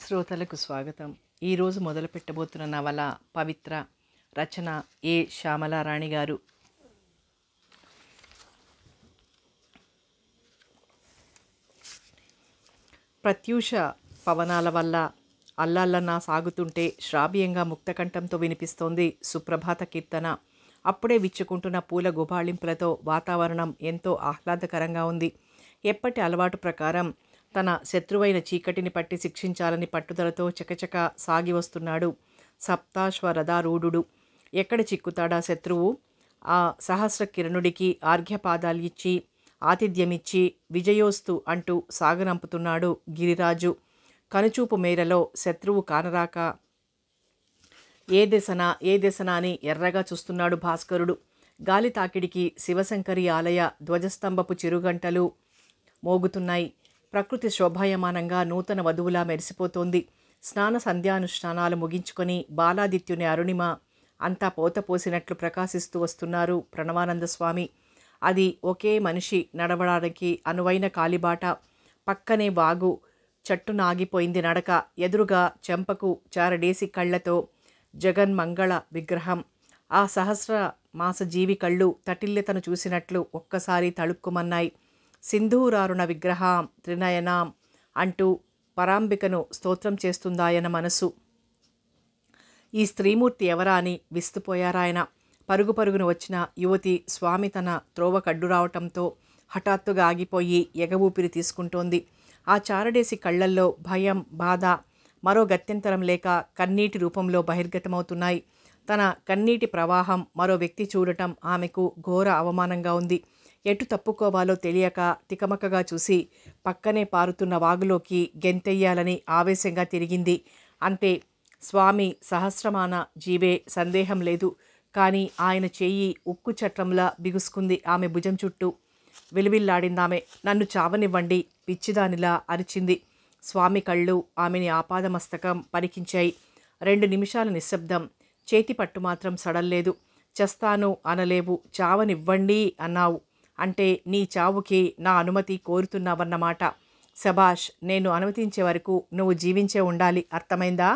శ్రోతలకు స్వాగతం. ఈరోజు మొదలు పెట్టబోతున్న నవల పవిత్ర. రచన ఏ శ్యామలారాణి గారు. ప్రత్యూష పవనాల వల్ల అల్లల్లనా సాగుతుంటే శ్రావ్యంగా ముక్తకంఠంతో వినిపిస్తోంది సుప్రభాత కీర్తన. అప్పుడే విచ్చుకుంటున్న పూల గుబాళింపులతో వాతావరణం ఎంతో ఆహ్లాదకరంగా ఉంది. ఎప్పటి అలవాటు ప్రకారం తన శత్రువైన చీకటిని పట్టి శిక్షించాలని పట్టుదలతో చకచక సాగి వస్తున్నాడు సప్తాశ్వరథారూఢుడు. ఎక్కడ చిక్కుతాడా శత్రువు? ఆ సహస్ర కిరణుడికి ఆర్ఘ్యపాదాలిచ్చి ఆతిథ్యమిచ్చి విజయోస్తు అంటూ సాగనంపుతున్నాడు గిరిరాజు. కనుచూపు మేరలో శత్రువు కానరాక ఏ దశనా అని ఎర్రగా చూస్తున్నాడు భాస్కరుడు. గాలి తాకిడికి శివశంకరి ఆలయ ధ్వజస్తంభపు చిరుగంటలు మోగుతున్నాయి. ప్రకృతి శోభాయమానంగా నూతన వధువులా మెరిసిపోతోంది. స్నాన సంధ్యానుష్ఠానాలు ముగించుకొని బాలాదిత్యుని అరుణిమ అంతా పోతపోసినట్లు ప్రకాశిస్తూ వస్తున్నారు ప్రణవానంద స్వామి. అది ఒకే మనిషి నడవడానికి అనువైన కాలిబాట. పక్కనే వాగు చట్టునాగిపోయింది నడక. ఎదురుగా చెంపకు చారడేసి కళ్లతో జగన్మంగళ విగ్రహం. ఆ సహస్ర మాస జీవి కళ్ళు తటిల్యతను చూసినట్లు ఒక్కసారి తళుక్కుమన్నాయి. సింధూరారుణ విగ్రహాం త్రినయనాం అంటూ పరాంబికను స్తోత్రం చేస్తుందాయన మనసు. ఈ స్త్రీమూర్తి ఎవరా అని విస్తుపోయారాయన. పరుగు పరుగున వచ్చిన యువతి స్వామి తన త్రోవ కడ్డు రావటంతో హఠాత్తుగా ఆగిపోయి ఎగవూపిరి తీసుకుంటోంది. ఆ చారడేసి కళ్లల్లో భయం, బాధ మరో గత్యంతరం లేక కన్నీటి రూపంలో బహిర్గతమవుతున్నాయి. తన కన్నీటి ప్రవాహం మరో వ్యక్తి చూడటం ఆమెకు ఘోర అవమానంగా ఉంది. ఎటు తప్పుకోవాలో తెలియక తికమకగా చూసి పక్కనే పారుతున్న వాగులోకి గెంతెయ్యాలని ఆవేశంగా తిరిగింది. అంతే, స్వామి సహస్రమాన జీవే, సందేహం లేదు. కానీ ఆయన చెయ్యి ఉక్కు చట్రంలా బిగుసుకుంది ఆమె భుజం చుట్టూ. విలువిల్లాడిందామె. నన్ను చావనివ్వండి, పిచ్చిదానిలా అరిచింది. స్వామి కళ్ళు ఆమెని ఆపాదమస్తకం పరికించాయి. 2 నిమిషాల నిశ్శబ్దం. చేతి పట్టు మాత్రం సడల్లేదు. చస్తాను అనలేవు, చావనివ్వండి అన్నావు. అంటే నీ చావుకి నా అనుమతి కోరుతున్నావన్నమాట. శబాష్, నేను అనుమతించే వరకు నువ్వు జీవించే ఉండాలి, అర్థమైందా?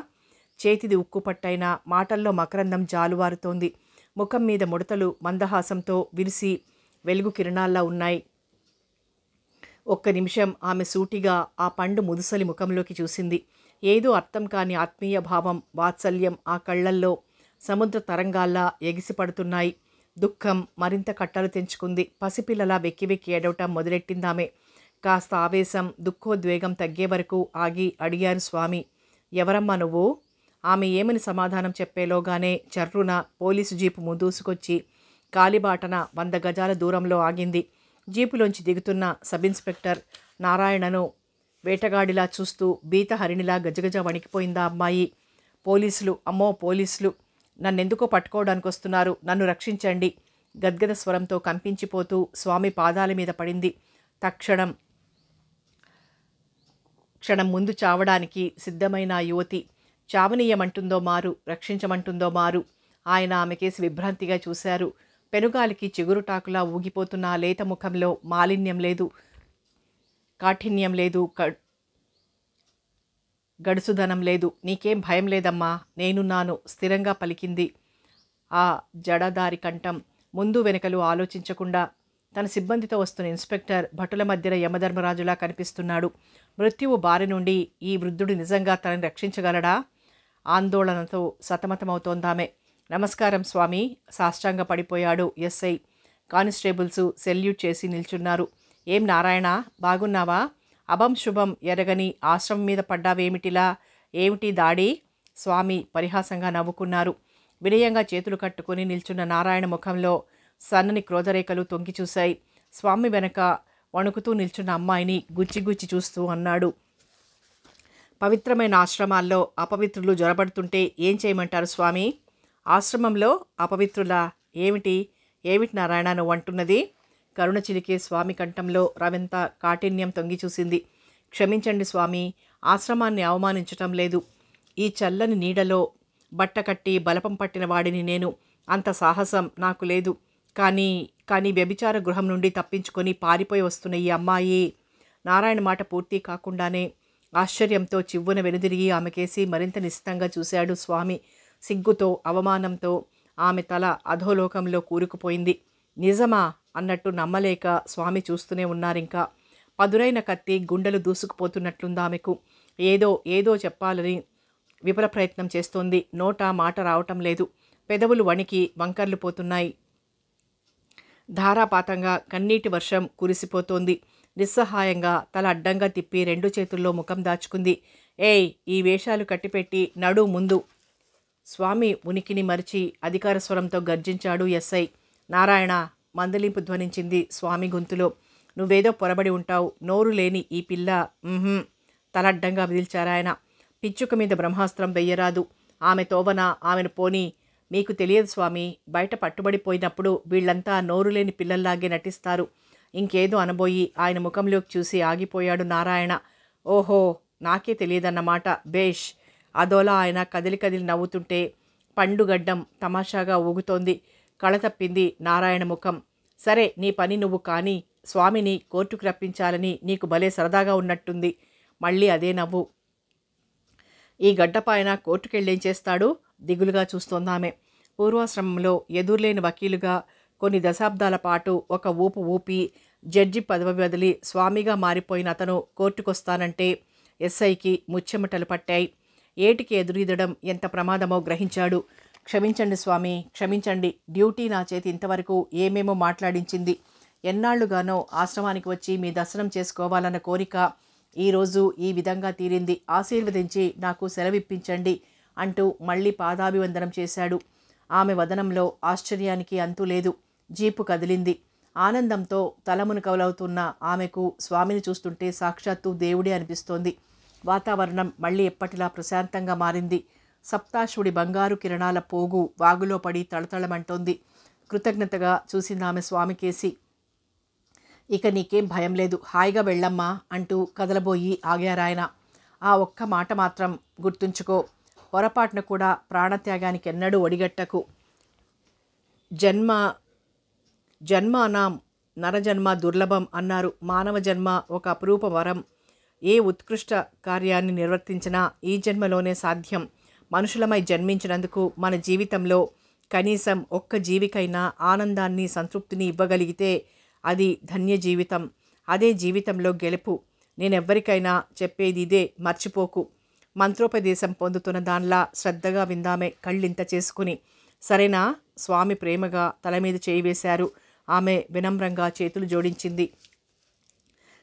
చేతిది ఉక్కుపట్టైన మాటల్లో మకరందం జాలువారుతోంది. ముఖం మీద ముడతలు మందహాసంతో విరిసి వెలుగు కిరణాల్లా ఉన్నాయి. ఒక్క నిమిషం ఆమె సూటిగా ఆ పండు ముదుసలి ముఖంలోకి చూసింది. ఏదో అర్థం కాని ఆత్మీయ భావం, వాత్సల్యం ఆ కళ్లల్లో సముద్ర తరంగాల్లా ఎగిసిపడుతున్నాయి. దుఃఖం మరింత కట్టలు తెంచుకుంది. పసిపిల్లలా వెక్కి వెక్కి ఏడవటం మొదలెట్టిందామె. కాస్త ఆవేశం, దుఃఖోద్వేగం తగ్గే వరకు ఆగి అడిగారు స్వామి, ఎవరమ్మా నువ్వు? ఆమె ఏమని సమాధానం చెప్పేలోగానే చర్రున పోలీసు జీపు ముందూసుకొచ్చి కాలిబాటన 100 గజాల దూరంలో ఆగింది. జీపులోంచి దిగుతున్న సబ్ ఇన్స్పెక్టర్ నారాయణను వేటగాడిలా చూస్తూ బీతహరిణిలా గజగజ వణికిపోయిందా అమ్మాయి. పోలీసులు, అమ్మో పోలీసులు, నన్నెందుకో పట్టుకోవడానికి వస్తున్నారు, నన్ను రక్షించండి. గద్గద స్వరంతో కంపించిపోతూ స్వామి పాదాల మీద పడింది. క్షణం ముందు చావడానికి సిద్ధమైన ఆ యువతి చావనీయమంటుందో మారు, రక్షించమంటుందో మారు. ఆయన ఆమెకేసి విభ్రాంతిగా చూశారు. పెనుగాలికి చిగురుటాకులా ఊగిపోతున్న ఆ లేత ముఖంలో మాలిన్యం లేదు, కాఠిన్యం లేదు, గడుసుదనం లేదు. నీకేం భయం లేదమ్మా, నేనున్నాను, స్థిరంగా పలికింది ఆ జడదారి కంఠం. ముందు వెనకలు ఆలోచించకుండా తన సిబ్బందితో వస్తున్న ఇన్స్పెక్టర్ భటుల మధ్యన యమధర్మరాజులా కనిపిస్తున్నాడు. మృత్యువు బారి నుండి ఈ వృద్ధుడు నిజంగా తనని రక్షించగలడా? ఆందోళనతో సతమతమవుతోందామె. నమస్కారం స్వామి, సాష్టాంగ పడిపోయాడు ఎస్ఐ. కానిస్టేబుల్స్ సెల్యూట్ చేసి నిల్చున్నారు. ఏం నారాయణ, బాగున్నావా? అభం శుభం ఎరగని ఆశ్రమం మీద పడ్డావేమిటిలా? ఏమిటి దాడి? స్వామి పరిహాసంగా నవ్వుకున్నారు. వినయంగా చేతులు కట్టుకుని నిల్చున్న నారాయణ ముఖంలో సన్నని క్రోధరేఖలు తొంగి చూశాయి. స్వామి వెనక వణుకుతూ నిల్చున్న అమ్మాయిని గుచ్చి చూస్తూ అన్నాడు, పవిత్రమైన ఆశ్రమాల్లో అపవిత్రులు జ్వరబడుతుంటే ఏం చేయమంటారు స్వామి? ఆశ్రమంలో అపవిత్రులా? ఏమిటి నారాయణ నువ్వు అంటున్నది? కరుణ చిలికే స్వామి కంఠంలో రవెంత కాఠిన్యం తొంగి చూసింది. క్షమించండి స్వామి, ఆశ్రమాన్ని అవమానించటం లేదు. ఈ చల్లని నీడలో బట్ట కట్టి బలపం పట్టిన వాడిని నేను. అంత సాహసం నాకు లేదు. కానీ వ్యభిచార గృహం నుండి తప్పించుకొని పారిపోయి వస్తున్న ఈ అమ్మాయి. నారాయణ మాట పూర్తి కాకుండానే ఆశ్చర్యంతో చివ్వున వెనుదిరిగి ఆమెకేసి మరింత నిశితంగా చూశాడు స్వామి. సిగ్గుతో అవమానంతో ఆమె తల అధోలోకంలో కూరుకుపోయింది. నిజమా అన్నట్టు నమ్మలేక స్వామి చూస్తూనే ఉన్నారింకా. పదునైన కత్తి గుండెలు దూసుకుపోతున్నట్లుందామెకు. ఏదో ఏదో చెప్పాలని విఫల ప్రయత్నం చేస్తోంది. నోట మాట రావటం లేదు. పెదవులు వణికి వంకర్లు పోతున్నాయి. ధారాపాతంగా కన్నీటి వర్షం కురిసిపోతోంది. నిస్సహాయంగా తల అడ్డంగా తిప్పి 2 చేతుల్లో ముఖం దాచుకుంది. ఏయ్, ఈ వేషాలు కట్టిపెట్టి నడు ముందు. స్వామి ఉనికిని మరిచి అధికార స్వరంతో గర్జించాడు ఎస్ఐ. నారాయణ, మందలింపు ధ్వనించింది స్వామి గొంతులో. నువ్వేదో పొరబడి ఉంటావు. నోరు లేని ఈ పిల్ల. తలడ్డంగా విదిల్చారాయన. పిచ్చుక మీద బ్రహ్మాస్త్రం వెయ్యరాదు. ఆమె తోవన ఆమెను పోని. మీకు తెలియదు స్వామి, బయట పట్టుబడిపోయినప్పుడు వీళ్లంతా నోరులేని పిల్లల్లాగే నటిస్తారు. ఇంకేదో అనబోయి ఆయన ముఖంలోకి చూసి ఆగిపోయాడు నారాయణ. ఓహో, నాకే తెలియదన్నమాట. బేష్. అదోలా ఆయన కదిలి కదిలి నవ్వుతుంటే పండుగడ్డం తమాషాగా ఊగుతోంది. కళతప్పింది నారాయణ ముఖం. సరే, నీ పని నువ్వు కాని. స్వామిని కోర్టుకు రప్పించాలని నీకు భలే సరదాగా ఉన్నట్టుంది. మళ్ళీ అదే నవ్వు. ఈ గడ్డపాయన కోర్టుకెళ్ళేం చేస్తాడు? దిగులుగా చూస్తోందామె. పూర్వాశ్రమంలో ఎదురులేని వకీలుగా కొన్ని దశాబ్దాల పాటు ఒక ఊపు ఊపి జడ్జి పదవి వదిలి స్వామిగా మారిపోయిన అతను కోర్టుకొస్తానంటే ఎస్ఐకి ముచ్చెమటలు పట్టాయి. ఏటికి ఎదురీదడం ఎంత ప్రమాదమో గ్రహించాడు. క్షమించండి స్వామి, క్షమించండి. డ్యూటీ నా చేతి ఇంతవరకు ఏమేమో మాట్లాడించింది. ఎన్నాళ్లుగానో ఆశ్రమానికి వచ్చి మీ దర్శనం చేసుకోవాలన్న కోరిక ఈరోజు ఈ విధంగా తీరింది. ఆశీర్వదించి నాకు సెలవిప్పించండి అంటూ మళ్ళీ పాదాభివందనం చేశాడు. ఆమె వదనంలో ఆశ్చర్యానికి అంతు లేదు. జీపు కదిలింది. ఆనందంతో తలమునకలవుతున్న ఆమెకు స్వామిని చూస్తుంటే సాక్షాత్తు దేవుడే అనిపిస్తోంది. వాతావరణం మళ్ళీ ఎప్పటిలా ప్రశాంతంగా మారింది. సప్తాశ్వుడి బంగారు కిరణాల పోగు వాగులో పడి తళతళమంటోంది. కృతజ్ఞతగా చూసిందామె స్వామికేసి. ఇక నీకేం భయం లేదు, హాయిగా వెళ్ళమ్మా అంటూ కదలబోయి ఆగారాయన. ఆ ఒక్క మాట మాత్రం గుర్తుంచుకో. పొరపాటున కూడా ప్రాణత్యాగానికి ఎన్నడూ ఒడిగట్టకు. జన్మానాం నరజన్మ దుర్లభం అన్నారు. మానవ జన్మ ఒక అపురూప వరం. ఏ ఉత్కృష్ట కార్యాన్ని నిర్వర్తించినా ఈ జన్మలోనే సాధ్యం. మనుషులమై జన్మించినందుకు మన జీవితంలో కనీసం ఒక్క జీవికైనా ఆనందాన్ని, సంతృప్తిని ఇవ్వగలిగితే అది ధన్య జీవితం. అదే జీవితంలో గెలుపు. నేనెవ్వరికైనా చెప్పేది ఇదే, మర్చిపోకు. మంత్రోపదేశం పొందుతున్న దానిలా శ్రద్ధగా విందామే కళ్ళింత చేసుకుని. సరేనా? స్వామి ప్రేమగా తల మీద చేయి వేశారు. ఆమె వినమ్రంగా చేతులు జోడించింది.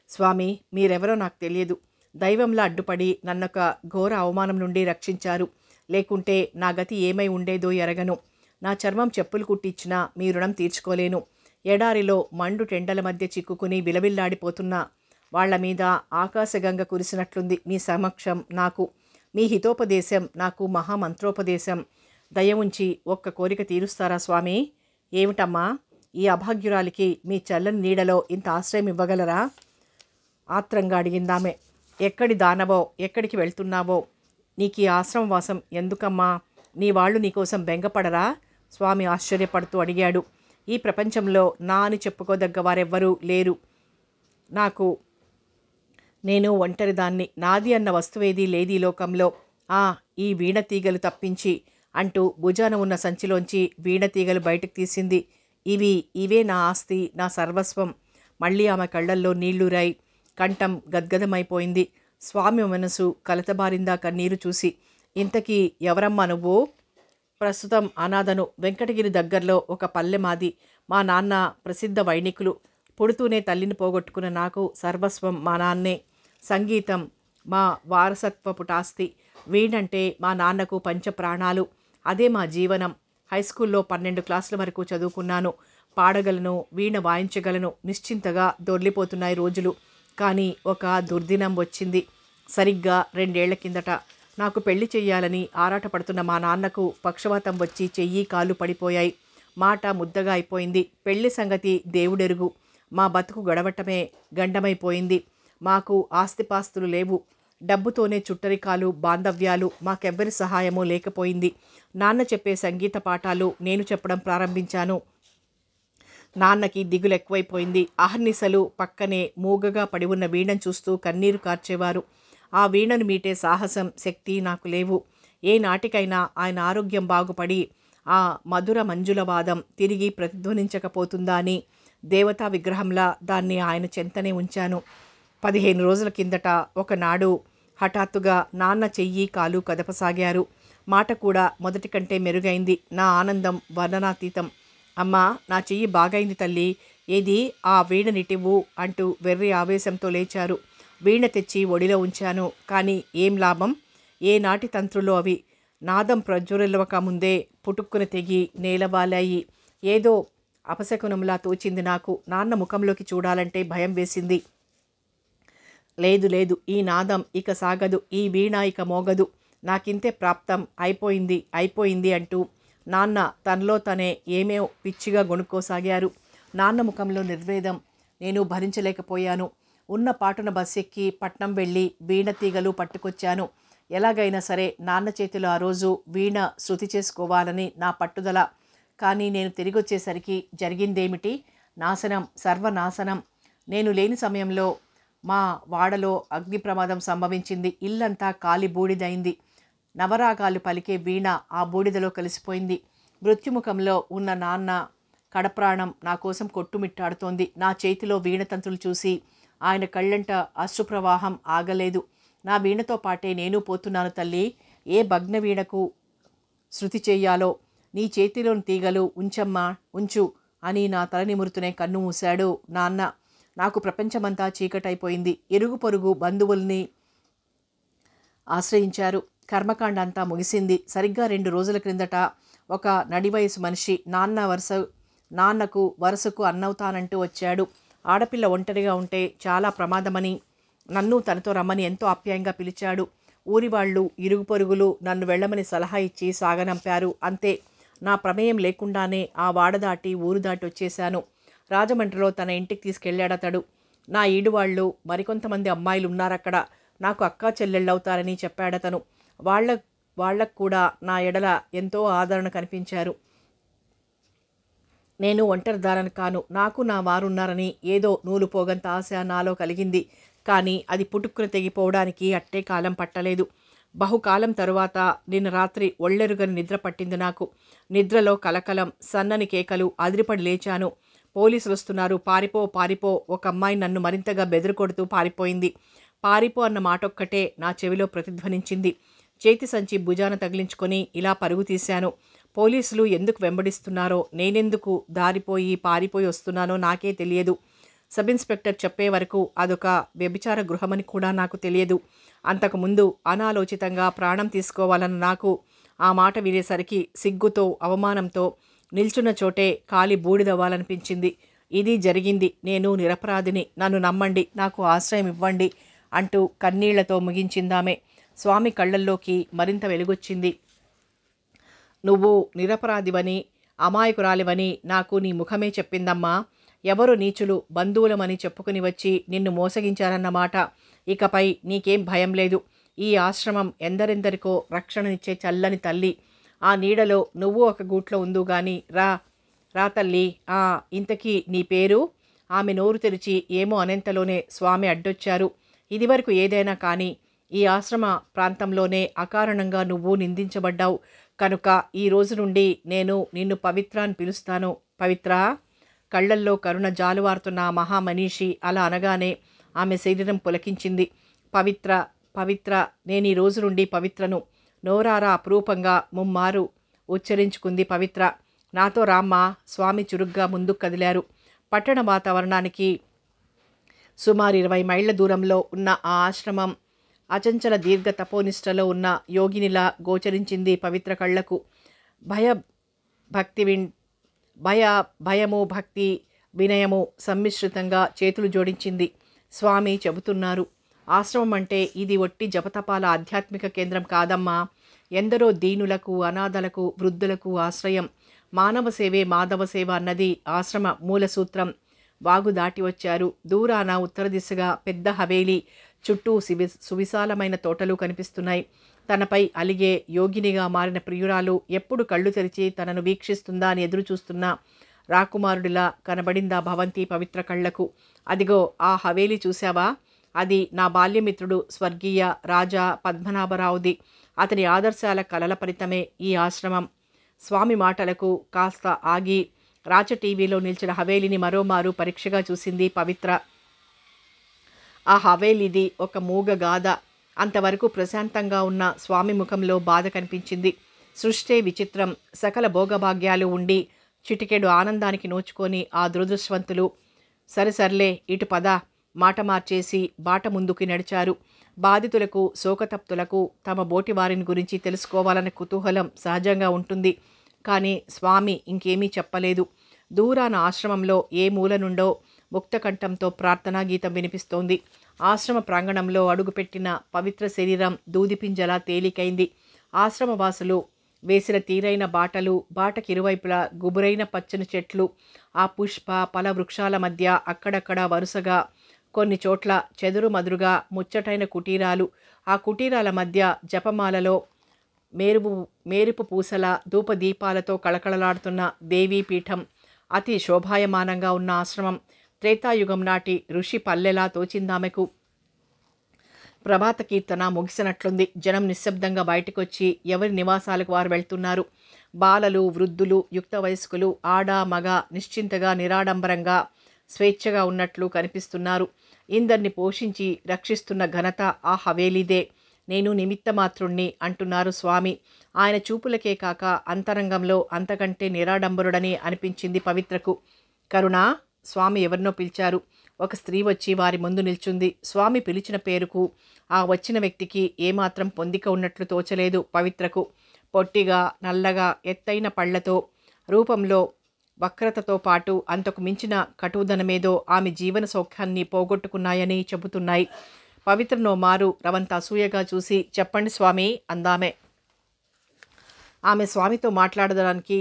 స్వామి, మీరెవరో నాకు తెలియదు. దైవంలా అడ్డుపడి నన్నొక ఘోర అవమానం నుండి రక్షించారు. లేకుంటే నా గతి ఏమై ఉండేదో ఎరగను. నా చర్మం చెప్పులు కుట్టించినా మీ రుణం తీర్చుకోలేను. ఎడారిలో మండు టెండల మధ్య చిక్కుకుని విలవిల్లాడిపోతున్న వాళ్ల మీద ఆకాశగంగ కురిసినట్లుంది మీ సమక్షం నాకు. మీ హితోపదేశం నాకు మహామంత్రోపదేశం. దయ ఉంచి ఒక్క కోరిక తీరుస్తారా స్వామి? ఏమిటమ్మా? ఈ అభాగ్యురాలికి మీ చల్లని నీడలో ఇంత ఆశ్రయం ఇవ్వగలరా? ఆత్రంగా అడిగిందామె. ఎక్కడి దానవో, ఎక్కడికి వెళ్తున్నావో? నీకు ఈ ఆశ్రమవాసం ఎందుకమ్మా? నీ వాళ్ళు నీకోసం బెంగపడరా? స్వామి ఆశ్చర్యపడుతూ అడిగాడు. ఈ ప్రపంచంలో నా అని చెప్పుకోదగ్గ వారెవ్వరూ లేరు. నేను ఒంటరిదాన్ని. నాది అన్న వస్తువేదీ లేదీ లోకంలో. ఈ వీణతీగలు తప్పించి అంటూ భుజాన ఉన్న సంచిలోంచి వీణతీగలు బయటకు తీసింది. ఇవే నా ఆస్తి, నా సర్వస్వం. మళ్ళీ ఆమె కళ్ళల్లో నీళ్లురాయి. కంఠం గద్గదమైపోయింది. స్వామి మనసు కలతబారిందా కన్నీరు చూసి. ఇంతకీ ఎవరమ్మా నువ్వు? ప్రస్తుతం అనాథను. వెంకటగిరి దగ్గరలో ఒక పల్లె మాది. మా నాన్న ప్రసిద్ధ వైణికులు. పుడుతూనే తల్లిని పోగొట్టుకున్న నాకు సర్వస్వం మా నాన్నే. సంగీతం మా వారసత్వపుటాస్తి. వీణంటే మా నాన్నకు పంచప్రాణాలు. అదే మా జీవనం. హైస్కూల్లో 12 క్లాసుల వరకు చదువుకున్నాను. పాడగలను, వీణ వాయించగలను. నిశ్చింతగా దొర్లిపోతున్నాయి రోజులు. కానీ ఒక దుర్దినం వచ్చింది. సరిగ్గా 2 ఏళ్ల కిందట. నాకు పెళ్లి చెయ్యాలని ఆరాటపడుతున్న మా నాన్నకు పక్షవాతం వచ్చి చెయ్యి కాళ్ళు పడిపోయాయి. మాట ముద్దగా అయిపోయింది. పెళ్లి సంగతి దేవుడెరుగు. మా బతుకు గడవటమే గండమైపోయింది. మాకు ఆస్తిపాస్తులు లేవు. డబ్బుతోనే చుట్టరికాలు, బాంధవ్యాలు. మాకెవ్వరి సహాయమూ లేకపోయింది. నాన్న చెప్పే సంగీత పాఠాలు నేను చెప్పడం ప్రారంభించాను. నాన్నకి దిగులు ఎక్కువైపోయింది. అహర్నిశలు పక్కనే మూగగా పడి ఉన్న వీణను చూస్తూ కన్నీరు కార్చేవారు. ఆ వీణను మీటే సాహసం, శక్తి నాకు లేవు. ఏ నాటికైనా ఆయన ఆరోగ్యం బాగుపడి ఆ మధుర మంజులవాదం తిరిగి ప్రతిధ్వనించకపోతుందా అని దేవతా విగ్రహంలా దాన్ని ఆయన చెంతనే ఉంచాను. 15 రోజుల కిందట ఒకనాడు హఠాత్తుగా నాన్న చెయ్యి కాలు కదపసాగారు. మాట కూడా మొదటి కంటే మెరుగైంది. నా ఆనందం వర్ణనాతీతం. అమ్మా, నా చెయ్యి బాగైంది తల్లి, ఏది ఆ వీణనిటివ్వు అంటూ వెర్రి ఆవేశంతో లేచారు. వీణ తెచ్చి ఒడిలో ఉంచాను. కానీ ఏం లాభం? ఏనాటి తంత్రులో అవి. నాదం ప్రజ్వరిల్లవక ముందే పుటుక్కున తెగి నేలవాలాయి. ఏదో అపశకునంలా తోచింది నాకు. నాన్న ముఖంలోకి చూడాలంటే భయం వేసింది. లేదు లేదు, ఈ నాదం ఇక సాగదు, ఈ వీణ ఇక మోగదు, నాకింతే ప్రాప్తం, అయిపోయింది అయిపోయింది అంటూ నాన్న తనలో తనే ఏమో పిచ్చిగా గొణుక్కోసాగారు. నాన్న ముఖంలో నిర్వేదం నేను భరించలేకపోయాను. ఉన్న పాటున బస్సెక్కి పట్నం వెళ్ళి వీణ తీగలు పట్టుకొచ్చాను. ఎలాగైనా సరే నాన్న చేతిలో ఆ రోజు వీణ శృతి చేసుకోవాలని నా పట్టుదల. కానీ నేను తిరిగొచ్చేసరికి జరిగిందేమిటి? నాశనం, సర్వనాశనం. నేను లేని సమయంలో మా వాడలో అగ్ని ప్రమాదం సంభవించింది. ఇల్లంతా కాలి బూడిదైంది. నవరాగాలు పలికే వీణ ఆ బూడిదలో కలిసిపోయింది. మృత్యుముఖంలో ఉన్న నాన్న కడప్రాణం నా కోసం కొట్టుమిట్టాడుతోంది. నా చేతిలో వీణతంతులు చూసి ఆయన కళ్ళంట అశ్రుప్రవాహం ఆగలేదు. నా వీణతో పాటే నేను పోతున్నాను తల్లి. ఏ భగ్న వీణకు శృతి చెయ్యాలో నీ చేతిలోని తీగలు ఉంచమ్మా, ఉంచు అని నా తల నిమురుతూనే కన్ను మూశాడు నాన్న. నాకు ప్రపంచమంతా చీకటైపోయింది. ఇరుగు పొరుగు బంధువుల్ని ఆశ్రయించారు. కర్మకాండ అంతా ముగిసింది. సరిగ్గా 2 రోజుల క్రిందట ఒక నడివయసు మనిషి నాన్నకు వరుసకు అన్నవుతానంటూ వచ్చాడు. ఆడపిల్ల ఒంటరిగా ఉంటే చాలా ప్రమాదమని నన్ను తనతో రమ్మని ఎంతో ఆప్యాయంగా పిలిచాడు. ఊరి వాళ్ళు, ఇరుగు పొరుగులు నన్ను వెళ్ళమని సలహా ఇచ్చి సాగనంపారు. అంతే, నా ప్రమేయం లేకుండానే ఆ వాడ దాటి ఊరు దాటి వచ్చేశాను. రాజమండ్రిలో తన ఇంటికి తీసుకెళ్ళాడతడు. నా ఈడువాళ్ళు మరికొంతమంది అమ్మాయిలు ఉన్నారక్కడ. నాకు అక్కా చెల్లెళ్ళవుతారని చెప్పాడతను. వాళ్ళకు కూడా నా ఎడల ఎంతో ఆదరణ కనిపించారు. నేను ఒంటరిదారని కాను. నాకు నా వారున్నారని ఏదో నూలు పోగంత ఆశ నాలో కలిగింది. కానీ అది పుటుక్కున తెగిపోవడానికి అట్టే కాలం పట్టలేదు. బహుకాలం తరువాత నిన్న రాత్రి ఒళ్ళెరుగని నిద్ర పట్టింది నాకు. నిద్రలో కలకలం, సన్నని కేకలు. అదిరిపడి లేచాను. పోలీసులు వస్తున్నారు, పారిపో పారిపో. ఒక అమ్మాయి నన్ను మరింతగా బెదిరికొడుతూ పారిపోయింది. పారిపో అన్న మాటొక్కటే నా చెవిలో ప్రతిధ్వనించింది. చేతి సంచి భుజాన తగిలించుకొని ఇలా పరుగు తీశాను. పోలీసులు ఎందుకు వెంబడిస్తున్నారో, నేనెందుకు పారిపోయి వస్తున్నానో నాకే తెలియదు. సబ్ ఇన్స్పెక్టర్ చెప్పే వరకు అదొక వ్యభిచార గృహమని కూడా నాకు తెలియదు. అంతకుముందు అనాలోచితంగా ప్రాణం తీసుకోవాలన్న నాకు ఆ మాట వినేసరికి సిగ్గుతో, అవమానంతో నిల్చున్న చోటే కాలి బూడిదవ్వాలనిపించింది. ఇది జరిగింది. నేను నిరపరాధిని. నన్ను నమ్మండి, నాకు ఆశ్రయం ఇవ్వండి అంటూ కన్నీళ్లతో ముగించిందామె. స్వామి కళ్ళల్లోకి మరింత వెలుగొచ్చింది. నువ్వు నిరపరాధివని, అమాయకురాలివని నాకు నీ ముఖమే చెప్పిందమ్మా. ఎవరు నీచులు, బంధువులమని చెప్పుకుని వచ్చి నిన్ను మోసగించారన్నమాట. ఇకపై నీకేం భయం లేదు. ఈ ఆశ్రమం ఎందరెందరికో రక్షణనిచ్చే చల్లని తల్లి. ఆ నీడలో నువ్వు ఒక గూట్లో ఉందు గాని రా తల్లి. ఇంతకీ నీ పేరు? ఆమె నోరు తెరిచి ఏమో అనేంతలోనే స్వామి అడ్డొచ్చారు. ఇదివరకు ఏదైనా కానీ ఈ ఆశ్రమ ప్రాంతంలోనే అకారణంగా నువ్వు నిందించబడ్డావు కనుక ఈ రోజు నుండి నేను నిన్ను పవిత్ర అని పిలుస్తాను. పవిత్ర. కళ్ళల్లో కరుణ జాలువారుతున్న ఆ మహామనీషి అలా అనగానే ఆమె శరీరం పులకించింది. పవిత్ర, పవిత్ర, నేను ఈ రోజు నుండి పవిత్రను. నోరారా అపురూపంగా ముమ్మారు ఉచ్చరించుకుంది పవిత్ర. నాతో రామ్మా. స్వామి చురుగ్గా ముందుకు కదిలారు. పట్టణ వాతావరణానికి సుమారు 20 మైళ్ళ దూరంలో ఉన్న ఆ ఆశ్రమం అచంచల దీర్ఘ తపోనిష్టలో ఉన్న యోగినిలా గోచరించింది పవిత్ర కళ్లకు. భయము, భక్తి, వినయము సమ్మిశ్రితంగా చేతులు జోడించింది. స్వామి చెబుతున్నారు, ఆశ్రమం అంటే ఇది ఒట్టి జపతపాల ఆధ్యాత్మిక కేంద్రం కాదమ్మా. ఎందరో దీనులకు, అనాథలకు, వృద్ధులకు ఆశ్రయం. మానవ సేవే మాధవ సేవ అన్నది ఆశ్రమ మూల సూత్రం. వాగు దాటి వచ్చారు. దూరాన ఉత్తర దిశగా పెద్ద హవేలీ, చుట్టూ సువిశాలమైన తోటలు కనిపిస్తున్నాయి. తనపై అలిగే యోగినిగా మారిన ప్రియురాలు ఎప్పుడు కళ్ళు తెరిచి తనను వీక్షిస్తుందా అని ఎదురు చూస్తున్న రాకుమారుడిలా కనబడిందా భవంతి పవిత్ర కళ్లకు. అదిగో ఆ హవేలీ చూశావా? అది నా బాల్యమిత్రుడు స్వర్గీయ రాజా పద్మనాభరావుది. అతని ఆదర్శాల కలల ఫలితమే ఈ ఆశ్రమం. స్వామి మాటలకు కాస్త ఆగి రాచ టీవీలో నిలిచిన హవేలిని మరోమారు పరీక్షగా చూసింది పవిత్ర. ఆ హవేలిది ఒక మూగ గాథ. అంతవరకు ప్రశాంతంగా ఉన్న స్వామి ముఖంలో బాధ కనిపించింది. సృష్టే విచిత్రం. సకల భోగభాగ్యాలు ఉండి చిటికెడు ఆనందానికి నోచుకొని ఆ దురదృష్టవంతులు సరిసర్లే ఇటు పద మాట మార్చేసి బాట ముందుకి నడిచారు. బాధితులకు శోకతప్తులకు తమ బోటివారిని గురించి తెలుసుకోవాలనే కుతూహలం సహజంగా ఉంటుంది. కానీ స్వామి ఇంకేమీ చెప్పలేదు. దూరాన ఆశ్రమంలో ఏ మూల నుండో ముక్తకంఠంతో ప్రార్థనా గీతం వినిపిస్తోంది. ఆశ్రమ ప్రాంగణంలో అడుగుపెట్టిన పవిత్ర శరీరం దూదిపింజలా తేలికైంది. ఆశ్రమవాసులు వేసిన తీరైన బాటలు, బాటకిరువైపులా గుబురైన పచ్చని చెట్లు, ఆ పుష్ప ఫల వృక్షాల మధ్య అక్కడక్కడ వరుసగా కొన్ని చోట్ల చెదురుమదురుగా ముచ్చటైన కుటీరాలు, ఆ కుటీరాల మధ్య జపమాలలో మేరుపు పూసల ధూపదీపాలతో కళకళలాడుతున్న దేవీపీఠం. అతి శోభాయమానంగా ఉన్న ఆశ్రమం త్రేతాయుగం నాటి ఋషి పల్లెలా తోచిందామెకు. ప్రభాత కీర్తన ముగిసినట్లుంది. జనం నిశ్శబ్దంగా బయటకొచ్చి ఎవరి నివాసాలకు వారు వెళ్తున్నారు. బాలలు, వృద్ధులు, యుక్త వయస్కులు, ఆడ మగ నిశ్చింతగా నిరాడంబరంగా స్వేచ్ఛగా ఉన్నట్లు కనిపిస్తున్నారు. ఇందరిని పోషించి రక్షిస్తున్న ఘనత ఆ హవేలీదే. నేను నిమిత్తమాత్రుణ్ణి అంటున్నారు స్వామి. ఆయన చూపులకే కాక అంతరంగంలో అంతకంటే నిరాడంబరుడని అనిపించింది పవిత్రకు. కరుణ, స్వామి ఎవరినో పిలిచారు. ఒక స్త్రీ వచ్చి వారి ముందు నిల్చుంది. స్వామి పిలిచిన పేరుకు ఆ వచ్చిన వ్యక్తికి ఏమాత్రం పొందిక ఉన్నట్లు తోచలేదు పవిత్రకు. పొట్టిగా, నల్లగా, ఎత్తైన పళ్లతో, రూపంలో వక్రతతో పాటు అంతకు మించిన కటుదనమేదో ఆమె జీవన సౌఖ్యాన్ని పోగొట్టుకున్నాయని చెబుతున్నాయి. పవిత్రనో మారు రవంత అసూయగా చూసి, చెప్పండి స్వామి అందామె. ఆమె స్వామితో మాట్లాడడానికి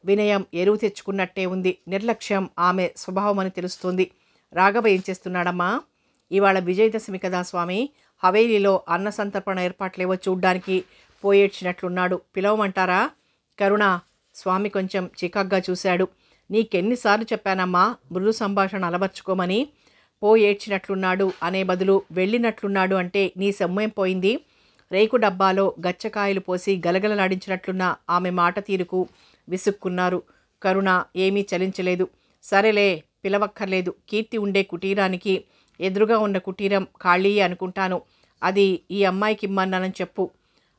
వినయం ఎరువు తెచ్చుకున్నట్టే ఉంది. నిర్లక్ష్యం ఆమె స్వభావమని తెలుస్తుంది. రాఘవ ఏం చేస్తున్నాడమ్మా? ఇవాళ విజయదశమి కదా స్వామి. హవేలీలో అన్న సంతర్పణ ఏర్పాట్లేవో చూడ్డానికి పోయేడ్చినట్లున్నాడు. పిలవమంటారా? కరుణ, స్వామి కొంచెం చికాగ్గా చూశాడు. నీకెన్నిసార్లు చెప్పానమ్మా మృదు సంభాషణ అలవర్చుకోమని. పోయేడ్చినట్లున్నాడు అనే బదులు వెళ్ళినట్లున్నాడు అంటే నీ సొమ్మేం పోయింది? రేకు డబ్బాలో గచ్చకాయలు పోసి గలగలలాడించినట్లున్న ఆమె మాట తీరుకు విసుక్కున్నారు. కరుణ ఏమీ చలించలేదు. సరేలే, పిలవక్కర్లేదు. కీర్తి ఉండే కుటీరానికి ఎదురుగా ఉన్న కుటీరం ఖాళీ అనుకుంటాను. అది ఈ అమ్మాయికి ఇమ్మన్నానని చెప్పు.